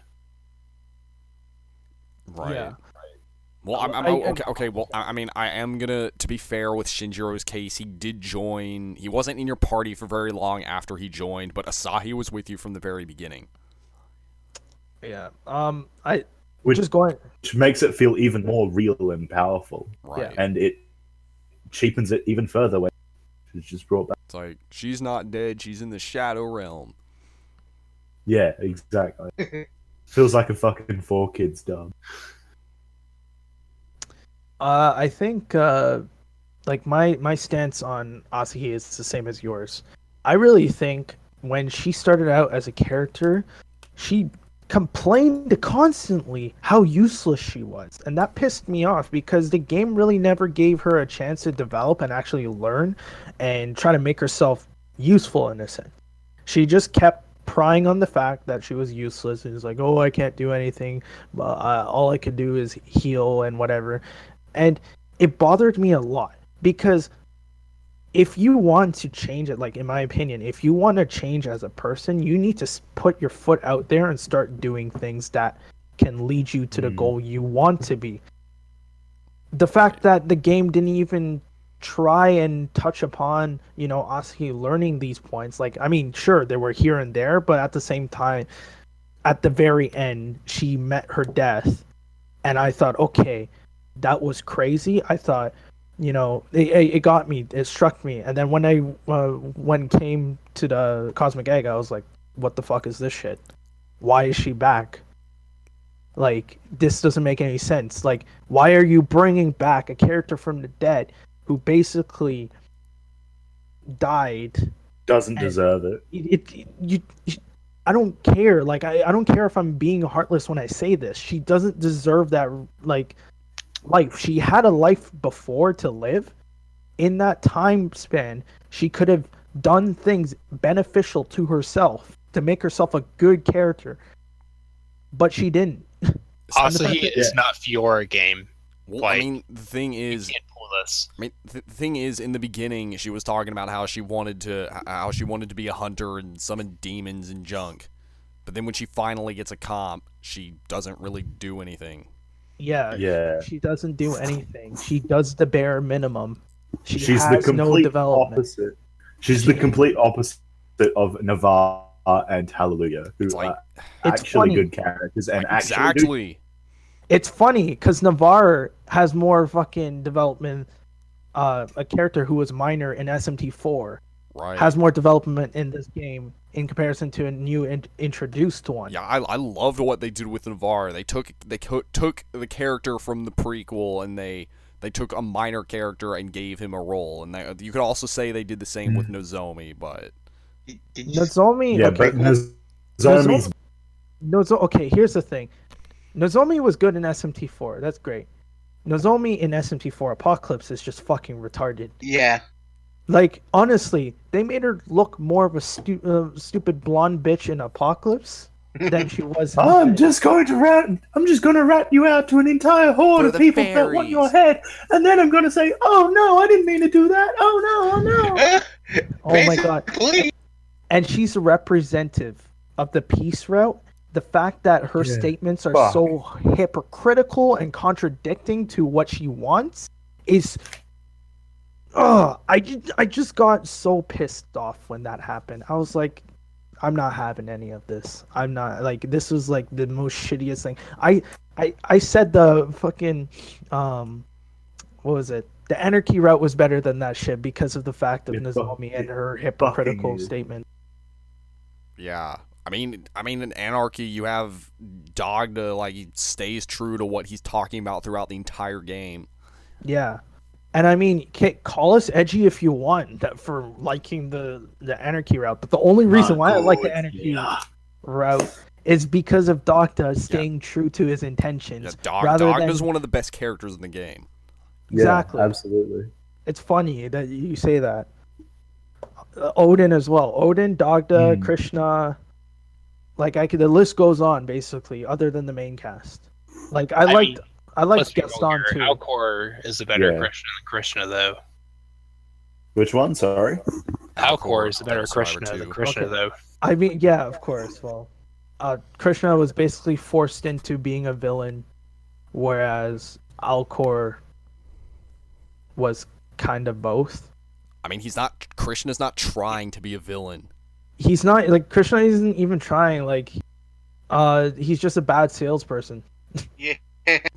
Right. Yeah. Well, okay. Well, I mean, I am gonna, to be fair with Shinjiro's case, he did join. He wasn't in your party for very long after he joined, but Asahi was with you from the very beginning. Yeah. Which makes it feel even more real and powerful. Right. And it cheapens it even further when it's just brought back. It's like, she's not dead, she's in the Shadow Realm. Yeah, exactly. Feels like a fucking 4Kids dub. I think like my stance on Asahi is the same as yours. I really think when she started out as a character, she complained constantly how useless she was, and that pissed me off because the game really never gave her a chance to develop and actually learn and try to make herself useful in a sense. She just kept prying on the fact that she was useless and was like, oh, I can't do anything, all I could do is heal and whatever. And it bothered me a lot because if you want to change it, like in my opinion, if you want to change as a person, you need to put your foot out there and start doing things that can lead you to the goal you want to be. The fact that the game didn't even try and touch upon, Asahi learning these points, like, I mean, sure, they were here and there, but at the same time, at the very end, she met her death, and I thought, okay, that was crazy. I thought, it got me, it struck me, and then when came to the cosmic egg, I was like, what the fuck is this shit? Why is she back? Like, this doesn't make any sense. Like, why are you bringing back a character from the dead who basically died? Doesn't deserve it. I don't care. Like, I don't care if I'm being heartless when I say this. She doesn't deserve that, like, life. She had a life before to live. In that time span, she could have done things beneficial to herself to make herself a good character, but she didn't. Asahi is not Fiora game. Well, Like, I mean, the thing is, You can't pull this. I mean, the thing is, in the beginning, she was talking about how she wanted to be a hunter and summon demons and junk. But then when she finally gets a comp, she doesn't really do anything. Yeah. She doesn't do anything. She does the bare minimum. She's She's the has no complete development. opposite. She's the complete opposite of Navarre and Hallelujah, who It's like- are It's actually funny. good characters and actually do Exactly. It's funny because Navarre has more fucking development. A character who was minor in SMT4, Right. has more development in this game in comparison to a new introduced one. Yeah, I loved what they did with Navarre. They took the character from the prequel and they took a minor character and gave him a role. And you could also say they did the same with Nozomi, but Did you Nozomi, Yeah, okay, but cool. Nozomi's Okay, here's the thing. Nozomi was good in SMT4. That's great. Nozomi in SMT4 Apocalypse is just fucking retarded. Yeah. Like, honestly, they made her look more of a stupid blonde bitch in Apocalypse than she was in I'm Finn. just going to rat you out to an entire horde They're of the people that want your fairies. head, and then I'm going to say, "Oh no, I didn't mean to do that. Oh no." Oh my god. Basically, And she's representative of the peace route. The fact that her Yeah. statements are Fuck. so hypocritical and contradicting to what she wants is... I just got so pissed off when that happened. I was like, I'm not having any of this. I'm not, like, this was like the most shittiest thing. I said the fucking what was it? The anarchy route was better than that shit because of the fact of It Nozomi and fucking her hypocritical is. statement. yeah. I mean, in Anarchy, you have Dogda, like, he stays true to what he's talking about throughout the entire game. Yeah. And I mean, call us edgy if you want that for liking the anarchy route, but the only reason why I like the anarchy route is because of Docta staying true to his intentions. Yeah, rather Dogda's than... one of the best characters in the game. Exactly. Yeah, absolutely. It's funny that you say that. Odin as well. Odin, Dogda, Hmm. Krishna. Like, the list goes on basically, other than the main cast. Like, I liked Let's be Gaston real too. here. Alcor is a better Yeah. Krishna than Krishna, though. Which one? Sorry. Alcor is a better Devil Survivor Krishna than 2. Krishna, Okay. though. I mean, yeah, of course. Well, Krishna was basically forced into being a villain, whereas Alcor was kind of both. I mean, Krishna's not trying to be a villain. He's not, like, Krishna isn't even trying. Like, he's just a bad salesperson.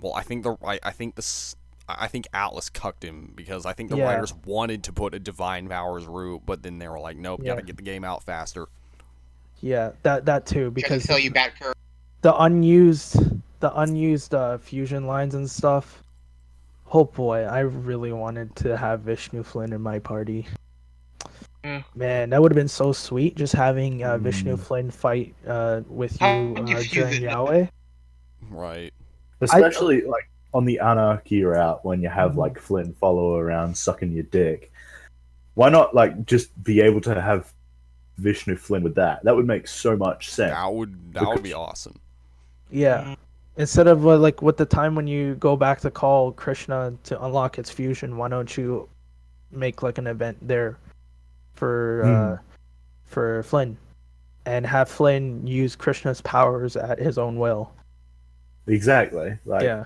Well, I think Atlus cucked him because I think the Yeah. writers wanted to put a divine powers route, but then they were like, nope, Yeah. gotta get the game out faster. Yeah, that too, trying to because sell you back her. the unused fusion lines and stuff. Oh boy, I really wanted to have Vishnu Flynn in my party. Mm. Man, that would have been so sweet, just having Vishnu Flynn fight with How you confusing. during Yahweh. Right. Especially like on the anarchy route when you have Mhm. like Flynn follow around sucking your dick. Why not like just be able to have Vishnu Flynn with that? That would make so much sense. That would be awesome. Yeah. Instead of like with the time when you go back to call Krishna to unlock its fusion, why don't you make like an event there for Flynn, and have Flynn use Krishna's powers at his own will? Exactly. Like, Yeah.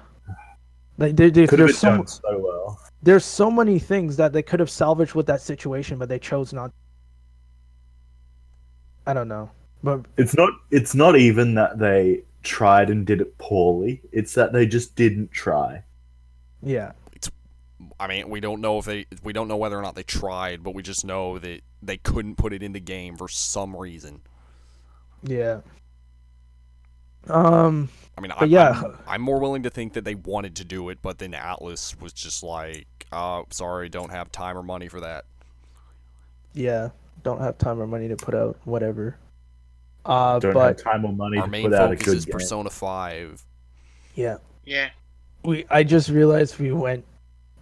Like could have there's been done so well. there's so many things that they could have salvaged with that situation, but they chose not. I don't know, but It's not even that they tried and did it poorly. It's that they just didn't try. yeah, I mean, we don't know whether or not they tried, but we just know that they couldn't put it in the game for some reason. yeah. I mean, But yeah. I'm more willing to think that they wanted to do it, but then Atlus was just like, sorry, don't have time or money for that. Yeah, don't have time or money to put out whatever. Don't have But time or money Our to main put out a focus good is game. Persona 5. yeah, Yeah. I just realized we went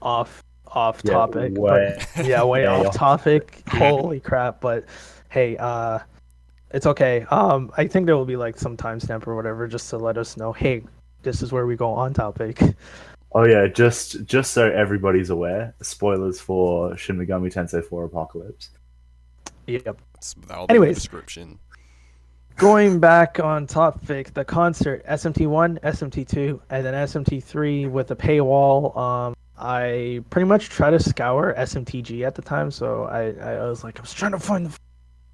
off Yeah, topic. way- But, yeah, way way off off. topic. Holy crap! But hey, it's okay. I think there will be like some timestamp or whatever just to let us know. Hey, this is where we go on topic. Oh yeah, just so everybody's aware, spoilers for Shin Megami Tensei IV Apocalypse. Yep. That'll be in the Anyways. description. Going back on topic, the concert, SMT1, SMT2, and then SMT3 with the paywall. I pretty much tried to scour SMTG at the time, so I was like, I was trying to find the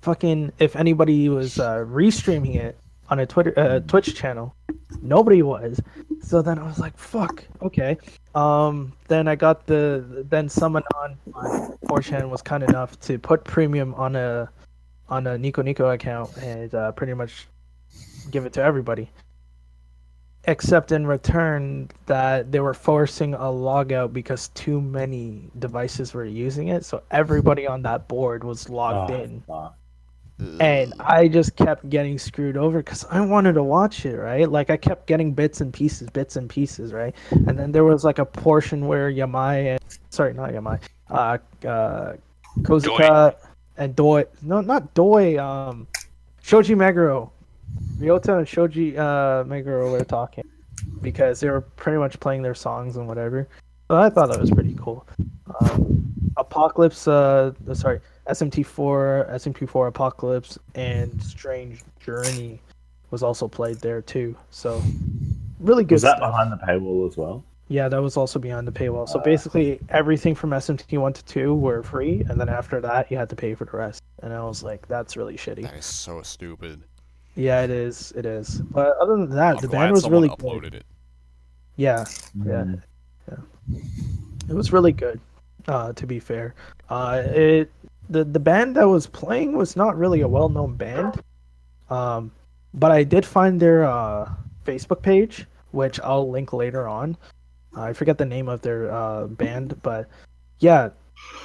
fucking, if anybody was restreaming it on a Twitch channel. Nobody was. So then I was like, fuck, okay. Then I got then someone on 4chan was kind enough to put premium on a Nico Nico account and pretty much give it to everybody. Except in return that they were forcing a logout because too many devices were using it, so everybody on that board was logged in. Fuck. And I just kept getting screwed over because I wanted to watch it, right? Like I kept getting bits and pieces, right? And then there was like a portion where Yamai and not Yamai, Kozuka and Doi, no, not Doi, Shoji Meguro, Ryota and Shoji Meguro were talking because they were pretty much playing their songs and whatever. So I thought that was pretty cool. Apocalypse, SMT4, SMT4 Apocalypse, and Strange Journey was also played there too. So really good Was that stuff. behind the paywall as well? Yeah, that was also behind the paywall. So basically, everything from SMT 1 to 2 were free, and then after that, you had to pay for the rest. And I was like, that's really shitty. That is so stupid. Yeah, it is. It is. But other than that, I'm the glad band was someone really uploaded good. it. Yeah, yeah. It was really good. To be fair, the band that was playing was not really a well-known band. But I did find their Facebook page, which I'll link later on. I forget the name of their band, but yeah,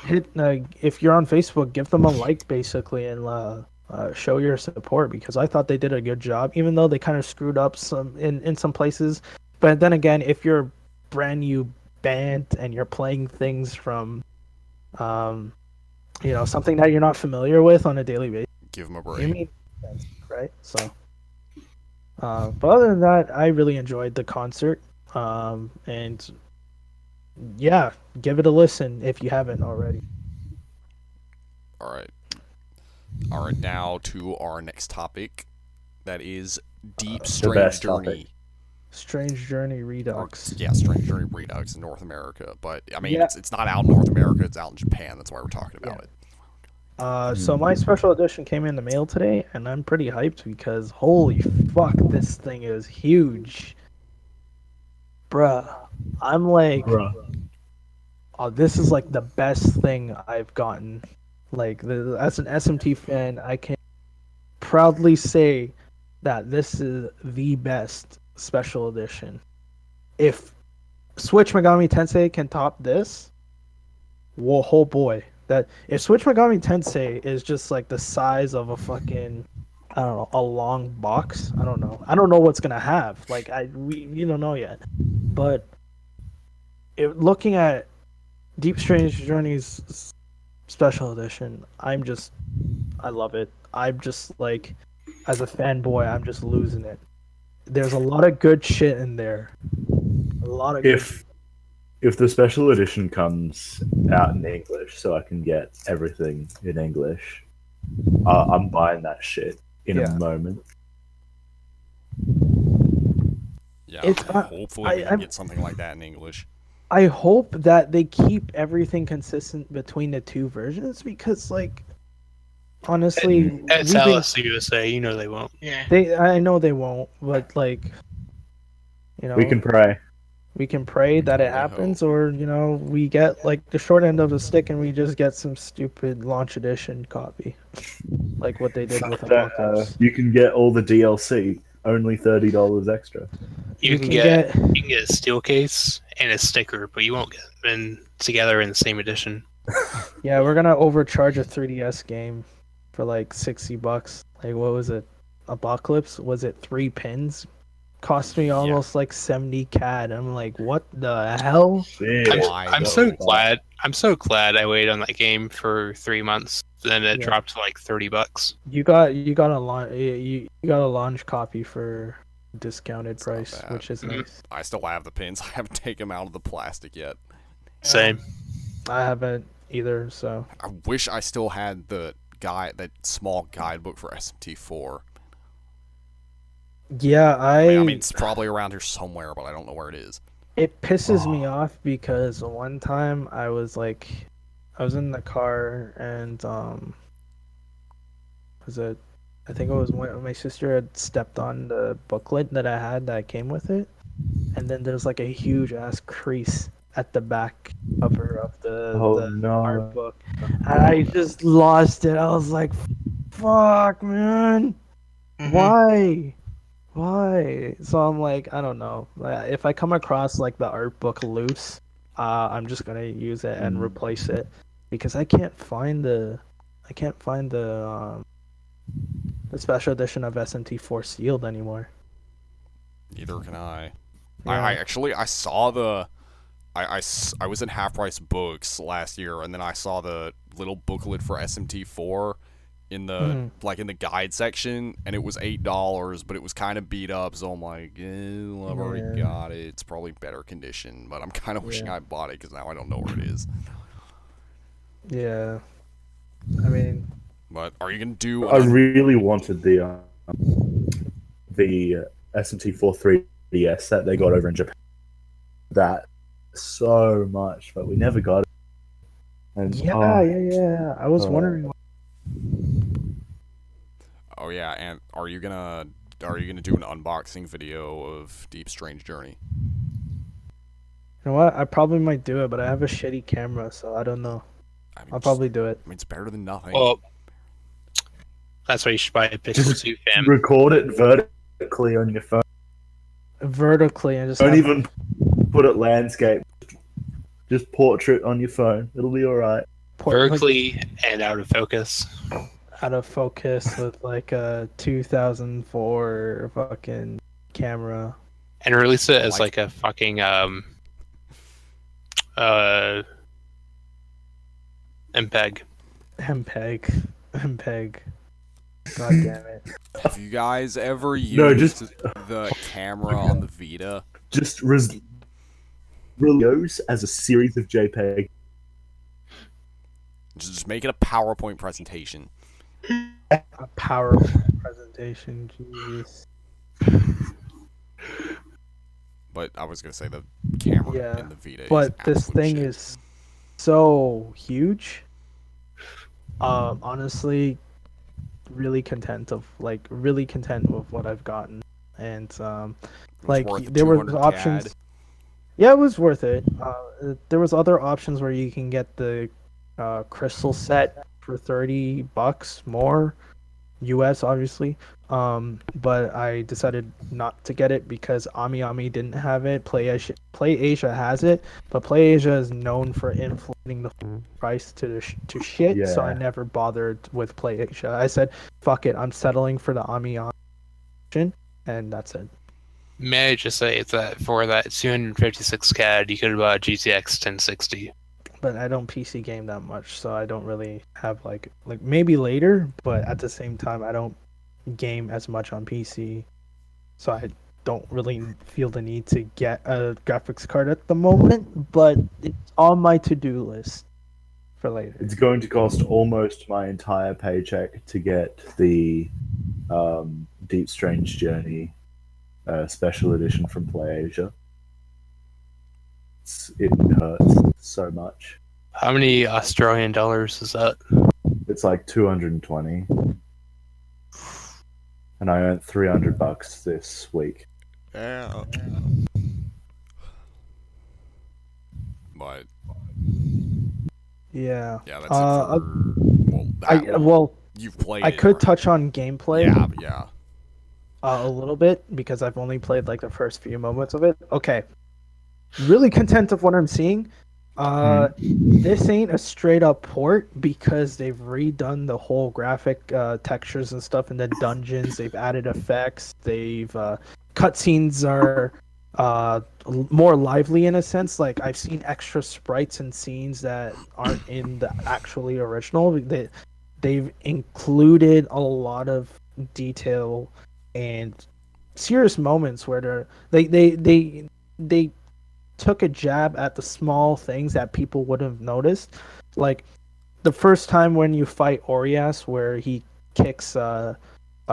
if you're on Facebook, give them a like basically and show your support because I thought they did a good job, even though they kind of screwed up some in some places. But then again, if you're a brand new band and you're playing things from, something that you're not familiar with on a daily basis, Give them a you break. mean sense, right? So, but other than that, I really enjoyed the concert. And yeah, give it a listen if you haven't already. All right. All right, now to our next topic. That is Deep Strange best Journey. topic. Strange Journey Redux. Yeah, Strange Journey Redux in North America. But, I mean, Yeah. it's not out in North America, it's out in Japan. That's why we're talking about it. So my special edition came in the mail today, and I'm pretty hyped because holy fuck, this thing is huge, bruh. I'm like, Bruh. oh, this is like the best thing I've gotten. Like, as an SMT fan, I can proudly say that this is the best special edition. If Switch Megami Tensei can top this, well, oh boy. That if Switch Megami Tensei is just like the size of a fucking, I don't know, a long box. I don't know. I don't know what's gonna have. Like we don't know yet. But looking at Deep Strange Journey's special edition, I love it. I'm just like, as a fanboy, I'm just losing it. There's a lot of good shit in there. A lot of good. If the special edition comes out in English, so I can get everything in English, I'm buying that shit in a moment. Yeah, It's not- hopefully we can get something like that in English. I hope that they keep everything consistent between the two versions because, like, honestly, It's we've been- Atlus USA. You know they won't. Yeah. I know they won't, but like, We can pray. we can pray that it only happens, or we get like the short end of the stick and we just get some stupid launch edition copy, like what they did with Apocalypse. You can get all the DLC, only $30 extra. You can get a steel case and a sticker, but you won't get them together in the same edition. Yeah, we're gonna overcharge a 3DS game for like $60. Like, what was it? Apocalypse? Was it 3 pins? Cost me almost like 70 CAD. I'm like, what the hell? Shit. I'm so glad. I'm so glad I waited on that game for 3 months. Then it dropped to like $30. You got a launch copy for discounted It's not price, bad. which is nice. I still have the pins. I haven't taken them out of the plastic yet. Same. I haven't either, so I wish I still had that small guidebook for SMT4. yeah, I mean, it's probably around here somewhere, but I don't know where it is. it pisses me off because one time I was in the car and was it I think it was when my sister had stepped on the booklet that I had that came with it, and then there's like a huge ass crease at the back cover of Oh the art no. book. I just lost it. I was like, "Fuck, man, why?" Why? So I'm like, I don't know. If I come across like the art book loose, I'm just gonna use it and replace it because I can't find the special edition of SMT4 sealed anymore. Neither can I. Yeah. I actually I saw the I was in Half Price Books last year, and then I saw the little booklet for SMT4 in the in the guide section, and it was $8, but it was kind of beat up. So I'm like, I've already got it. It's probably better condition, but I'm kind of wishing I bought it because now I don't know where it is. Yeah. I mean, But are you gonna do? I really wanted the SMT4 3DS that they got over in Japan. That so much, but we never got it. And, yeah. I was wondering. Oh yeah, and are you gonna do an unboxing video of Deep Strange Journey? You know what? I probably might do it, but I have a shitty camera, so I don't know. I mean, I'll probably do it. I mean, it's better than nothing. Well, that's why you should buy a Pixel 2, fam. record it vertically on your phone. Vertically and just Don't have even put it landscape. Just portrait on your phone. It'll be alright. Vertically and out of focus. out of focus with like a 2004 fucking camera. And release it as like a fucking MPEG. MPEG. God damn it. Have you guys ever used the camera on the Vita? Just release as a series of JPEG. Just make it a PowerPoint presentation. A PowerPoint presentation, Jesus. But I was gonna say the camera in the Vita. But is this thing shit. is so huge. Honestly, really content with what I've gotten, and like there were options. CAD. Yeah, it was worth it. There was other options where you can get the crystal set for $30 more, US obviously. But I decided not to get it because Ami didn't have it. Play Asia has it, but Play Asia is known for inflating the price to shit. Yeah. So I never bothered with Play Asia. I said, "Fuck it, I'm settling for the Ami option," and that's it. May I just say that for that 256 CAD, you could have bought a GTX 1060. But I don't PC game that much, so I don't really have like maybe later. But at the same time, I don't game as much on PC, so I don't really feel the need to get a graphics card at the moment. But it's on my to-do list for later. It's going to cost almost my entire paycheck to get the Deep Strange Journey special edition from Play Asia. It hurts so much. How many Australian dollars is that? It's like 220. And I earned $300 this week. Yeah. But Yeah. that's it for well, you've played. I could touch on gameplay. Yeah. A little bit because I've only played like the first few moments of it. Okay. Really content of what I'm seeing. This ain't a straight up port because they've redone the whole graphic textures and stuff in the dungeons. They've added effects. They've cutscenes are more lively in a sense. Like I've seen extra sprites and scenes that aren't in the actually original. They've included a lot of detail and serious moments where they took a jab at the small things that people would have noticed, like the first time when you fight Orias, where he kicks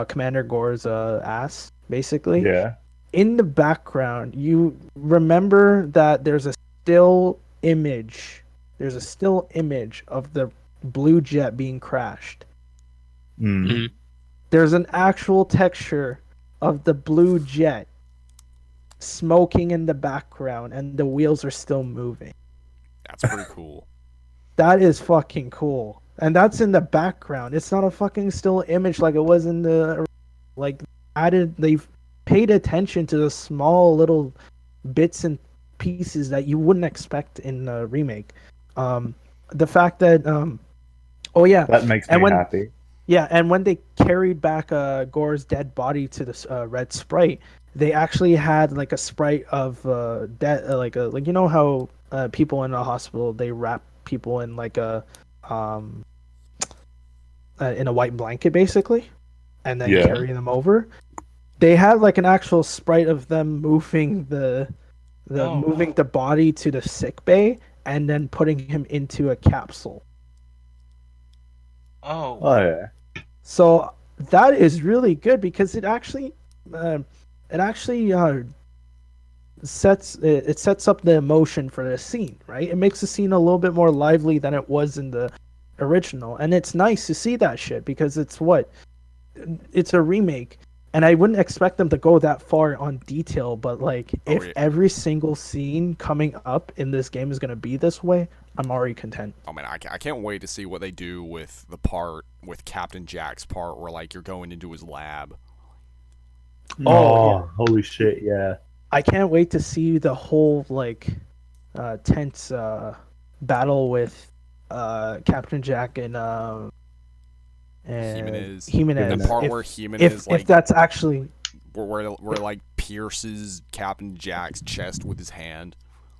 Commander Gore's ass, basically. Yeah. In the background, you remember that there's a still image. There's a still image of the blue jet being crashed. Mm. there's an actual texture of the blue jet smoking in the background, and the wheels are still moving. That's pretty cool. That is fucking cool. And that's in the background. It's not a fucking still image like it was in the like they've paid attention to the small little bits and pieces that you wouldn't expect in a remake. The fact that oh yeah, That makes me happy. yeah, and when they carried back Gore's dead body to the red sprite, they actually had like a sprite of dead like you know how people in a hospital, they wrap people in like a in a white blanket basically, and then Yeah. carry them over. They had like an actual sprite of them moving moving the body to the sick bay and then putting him into a capsule. Oh. Oh yeah. So that is really good because it actually sets up the emotion for the scene, right? It makes the scene a little bit more lively than it was in the original, and it's nice to see that shit because it's a remake, and I wouldn't expect them to go that far on detail, but like if every single scene coming up in this game is gonna be this way, I'm already content. Oh man, I can't wait to see what they do with the part with Captain Jack's part where like you're going into his lab. Oh, yeah. Holy shit, yeah. I can't wait to see the whole like tense battle with Captain Jack and Jimenez. Jimenez. The part where Jimenez if that's actually where like pierces Captain Jack's chest with his hand.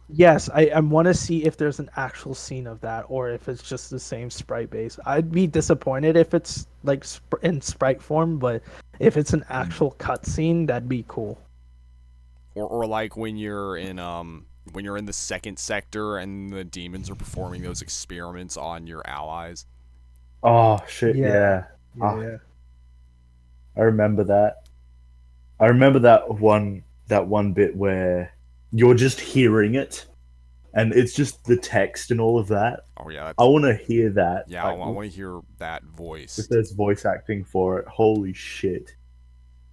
Yes, I want to see if there's an actual scene of that or if it's just the same sprite base. I'd be disappointed if it's like in sprite form, but if it's an actual cutscene, that'd be cool. Or like when you're in the second sector and the demons are performing those experiments on your allies. Oh shit, yeah. Yeah. I remember that. I remember that one bit where you're just hearing it, and it's just the text and all of that. Oh yeah, I want to hear that. Yeah, I want to hear that voice. If there's voice acting for it, holy shit,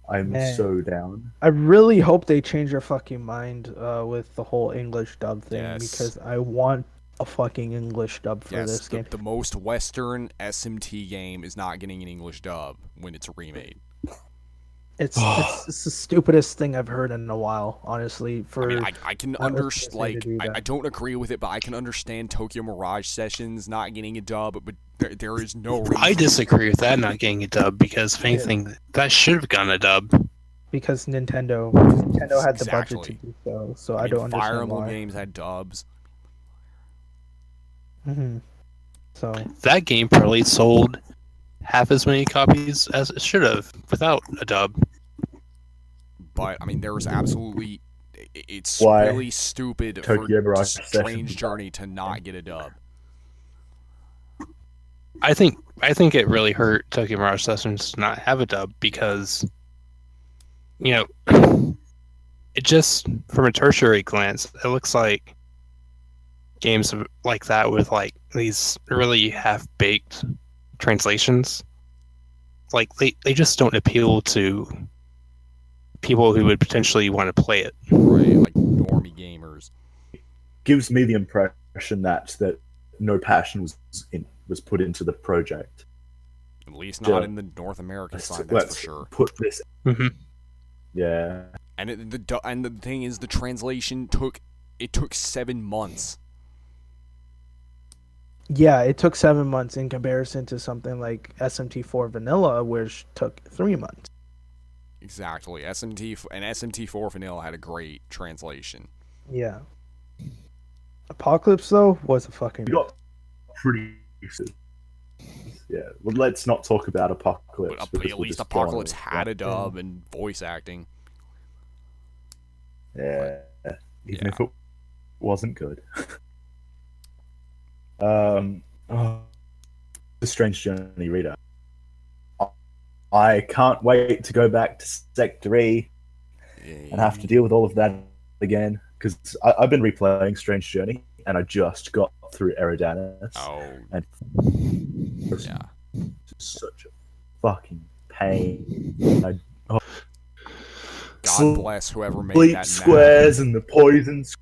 I'm so down. I really hope they change their fucking mind with the whole English dub thing because I want a fucking English dub for this game. The most Western SMT game is not getting an English dub when it's remade. It's the stupidest thing I've heard in a while, honestly. I can understand. Like, I don't agree with it, but I can understand Tokyo Mirage Sessions not getting a dub. But there is no reason. I disagree with that not getting a dub because if anything, that should have gotten a dub. Because Nintendo had the budget to do so. So I don't understand Fire Emblem why. games had dubs. Mm-hmm. So that game probably sold half as many copies as it should have without a dub. But I mean, there was absolutely it's really stupid for Strange Journey to not get a dub. I think it really hurt Tokyo Mirage Sessions to not have a dub because, you know, it just from a tertiary glance, it looks like games like that with like these really half-baked translations, like they just don't appeal to people who would potentially want to play it. Right, like normie gamers. Gives me the impression that no passion was put into the project. At least not in the North American side, that's for sure. Put this. Mm-hmm. Yeah. And the thing is, the translation took 7 months. Yeah, it took 7 months in comparison to something like SMT4 Vanilla, which took 3 months. Exactly. SMT4 Vanilla had a great translation. Yeah. Apocalypse though was a fucking. We got pretty. Yeah. Well, let's not talk about Apocalypse. But at least Apocalypse had a dub and voice acting. Yeah. Even if it wasn't good. The Strange Journey reader. I can't wait to go back to Sector E and have to deal with all of that again because I've been replaying Strange Journey and I just got through Eridanus. Oh, and yeah, such a fucking pain. God bless whoever made Sleep that squares and the poisons.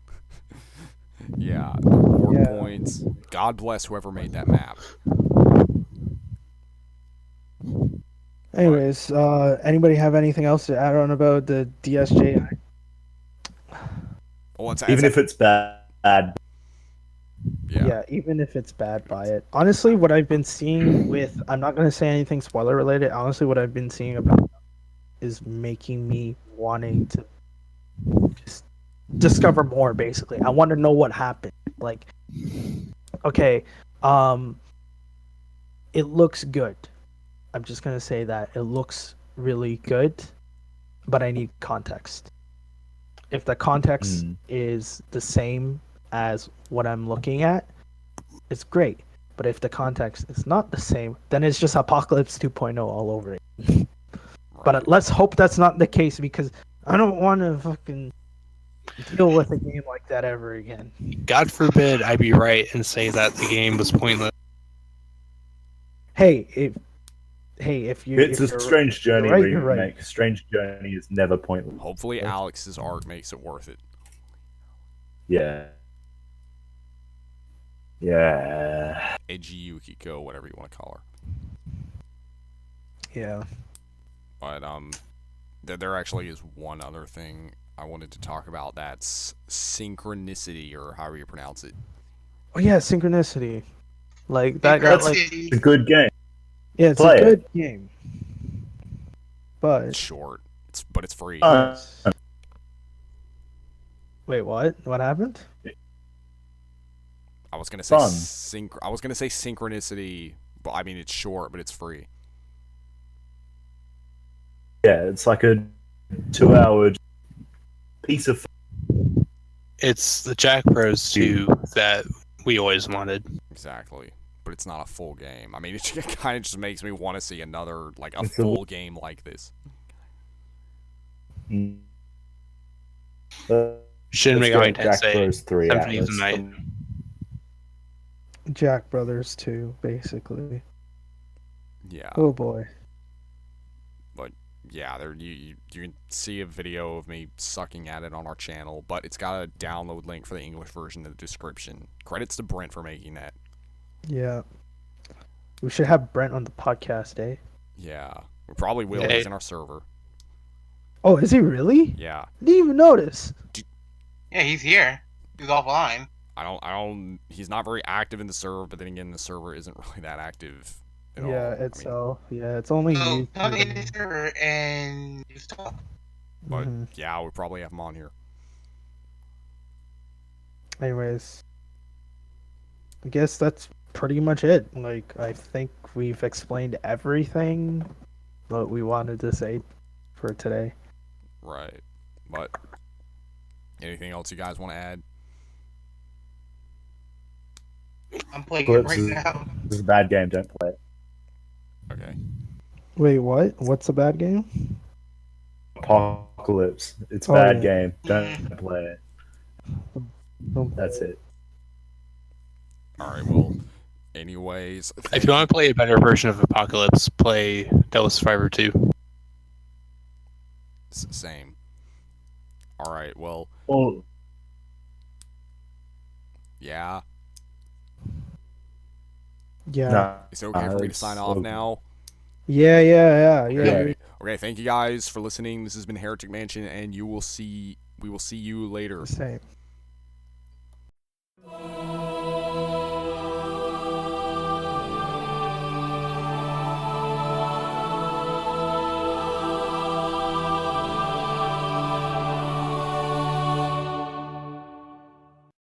map. Yeah, the reward Yeah. points. God bless whoever made that map. Anyways, anybody have anything else to add on about the DSJ? Well, Even if it's bad, yeah. Even if it's bad, buy it. Honestly, what I've been seeing with, I'm not going to say anything spoiler related. Honestly, what I've been seeing about is making me wanting to just discover more, basically. I want to know what happened. Like, okay, it looks good. I'm just going to say that. It looks really good, but I need context. If the context is the same as what I'm looking at, it's great. But if the context is not the same, then it's just Apocalypse 2.0 all over it. Right. But let's hope that's not the case, because I don't want to fucking deal with a game like that ever again. God forbid I be right and say that the game was pointless. Hey, if you it's if a you're Strange Journey right, remake. you're right. Strange Journey is never pointless. Hopefully, Alex's art makes it worth it. Yeah. Yeah. Edgy Yukiko, whatever you want to call her. Yeah. But there actually is one other thing I wanted to talk about. That's Synchronicity, or however you pronounce it. Oh yeah, Synchronicity. Like that got like, It's a good game. yeah, it's Play a good it. game. But It's short, but it's free. yes. Wait, what? What happened? I was gonna say Fun. I was gonna say Synchronicity, but I mean it's short, but it's free. Yeah, it's like a 2-hour piece of. It's the Jack Bros 2 that we always wanted. Exactly, but it's not a full game. I mean, it kind of just makes me want to see another like a It's full game like this. Shin Let's Megami get Jack Tensei Bros 3 Symphony of the Atlus. Night. Jack Brothers 2, basically. Yeah. Oh boy. But yeah, there you can see a video of me sucking at it on our channel, but it's got a download link for the English version in the description. Credits to Brent for making that. Yeah. We should have Brent on the podcast, eh? Yeah, we probably will. Hey. He's in our server. Oh, is he really? Yeah. Didn't even notice. Yeah, he's here. He's offline. I don't. He's not very active in the server, but then again, the server isn't really that active at all. Yeah, it's it's only So you. come in the server and do stuff. But Mhm. yeah, we probably have him on here. Anyways, I guess that's pretty much it. Like, I think we've explained everything that we wanted to say for today. Right. But anything else you guys want to add? I'm playing it Eclipse right is, now. is a bad game. Don't play it. Okay. Wait, what? What's a bad game? Apocalypse. It's a Oh, bad yeah. game. Don't play it. That's it. All right. Well. Anyways. If you want to play a better version of Apocalypse, play Devil Survivor 2. Same. All right. Well. Well, Yeah. Yeah. no. Is it okay for me to it's sign off okay. now? Yeah. Okay. Okay. Thank you guys for listening. This has been Heretic Mansion, and we will see you later. Same.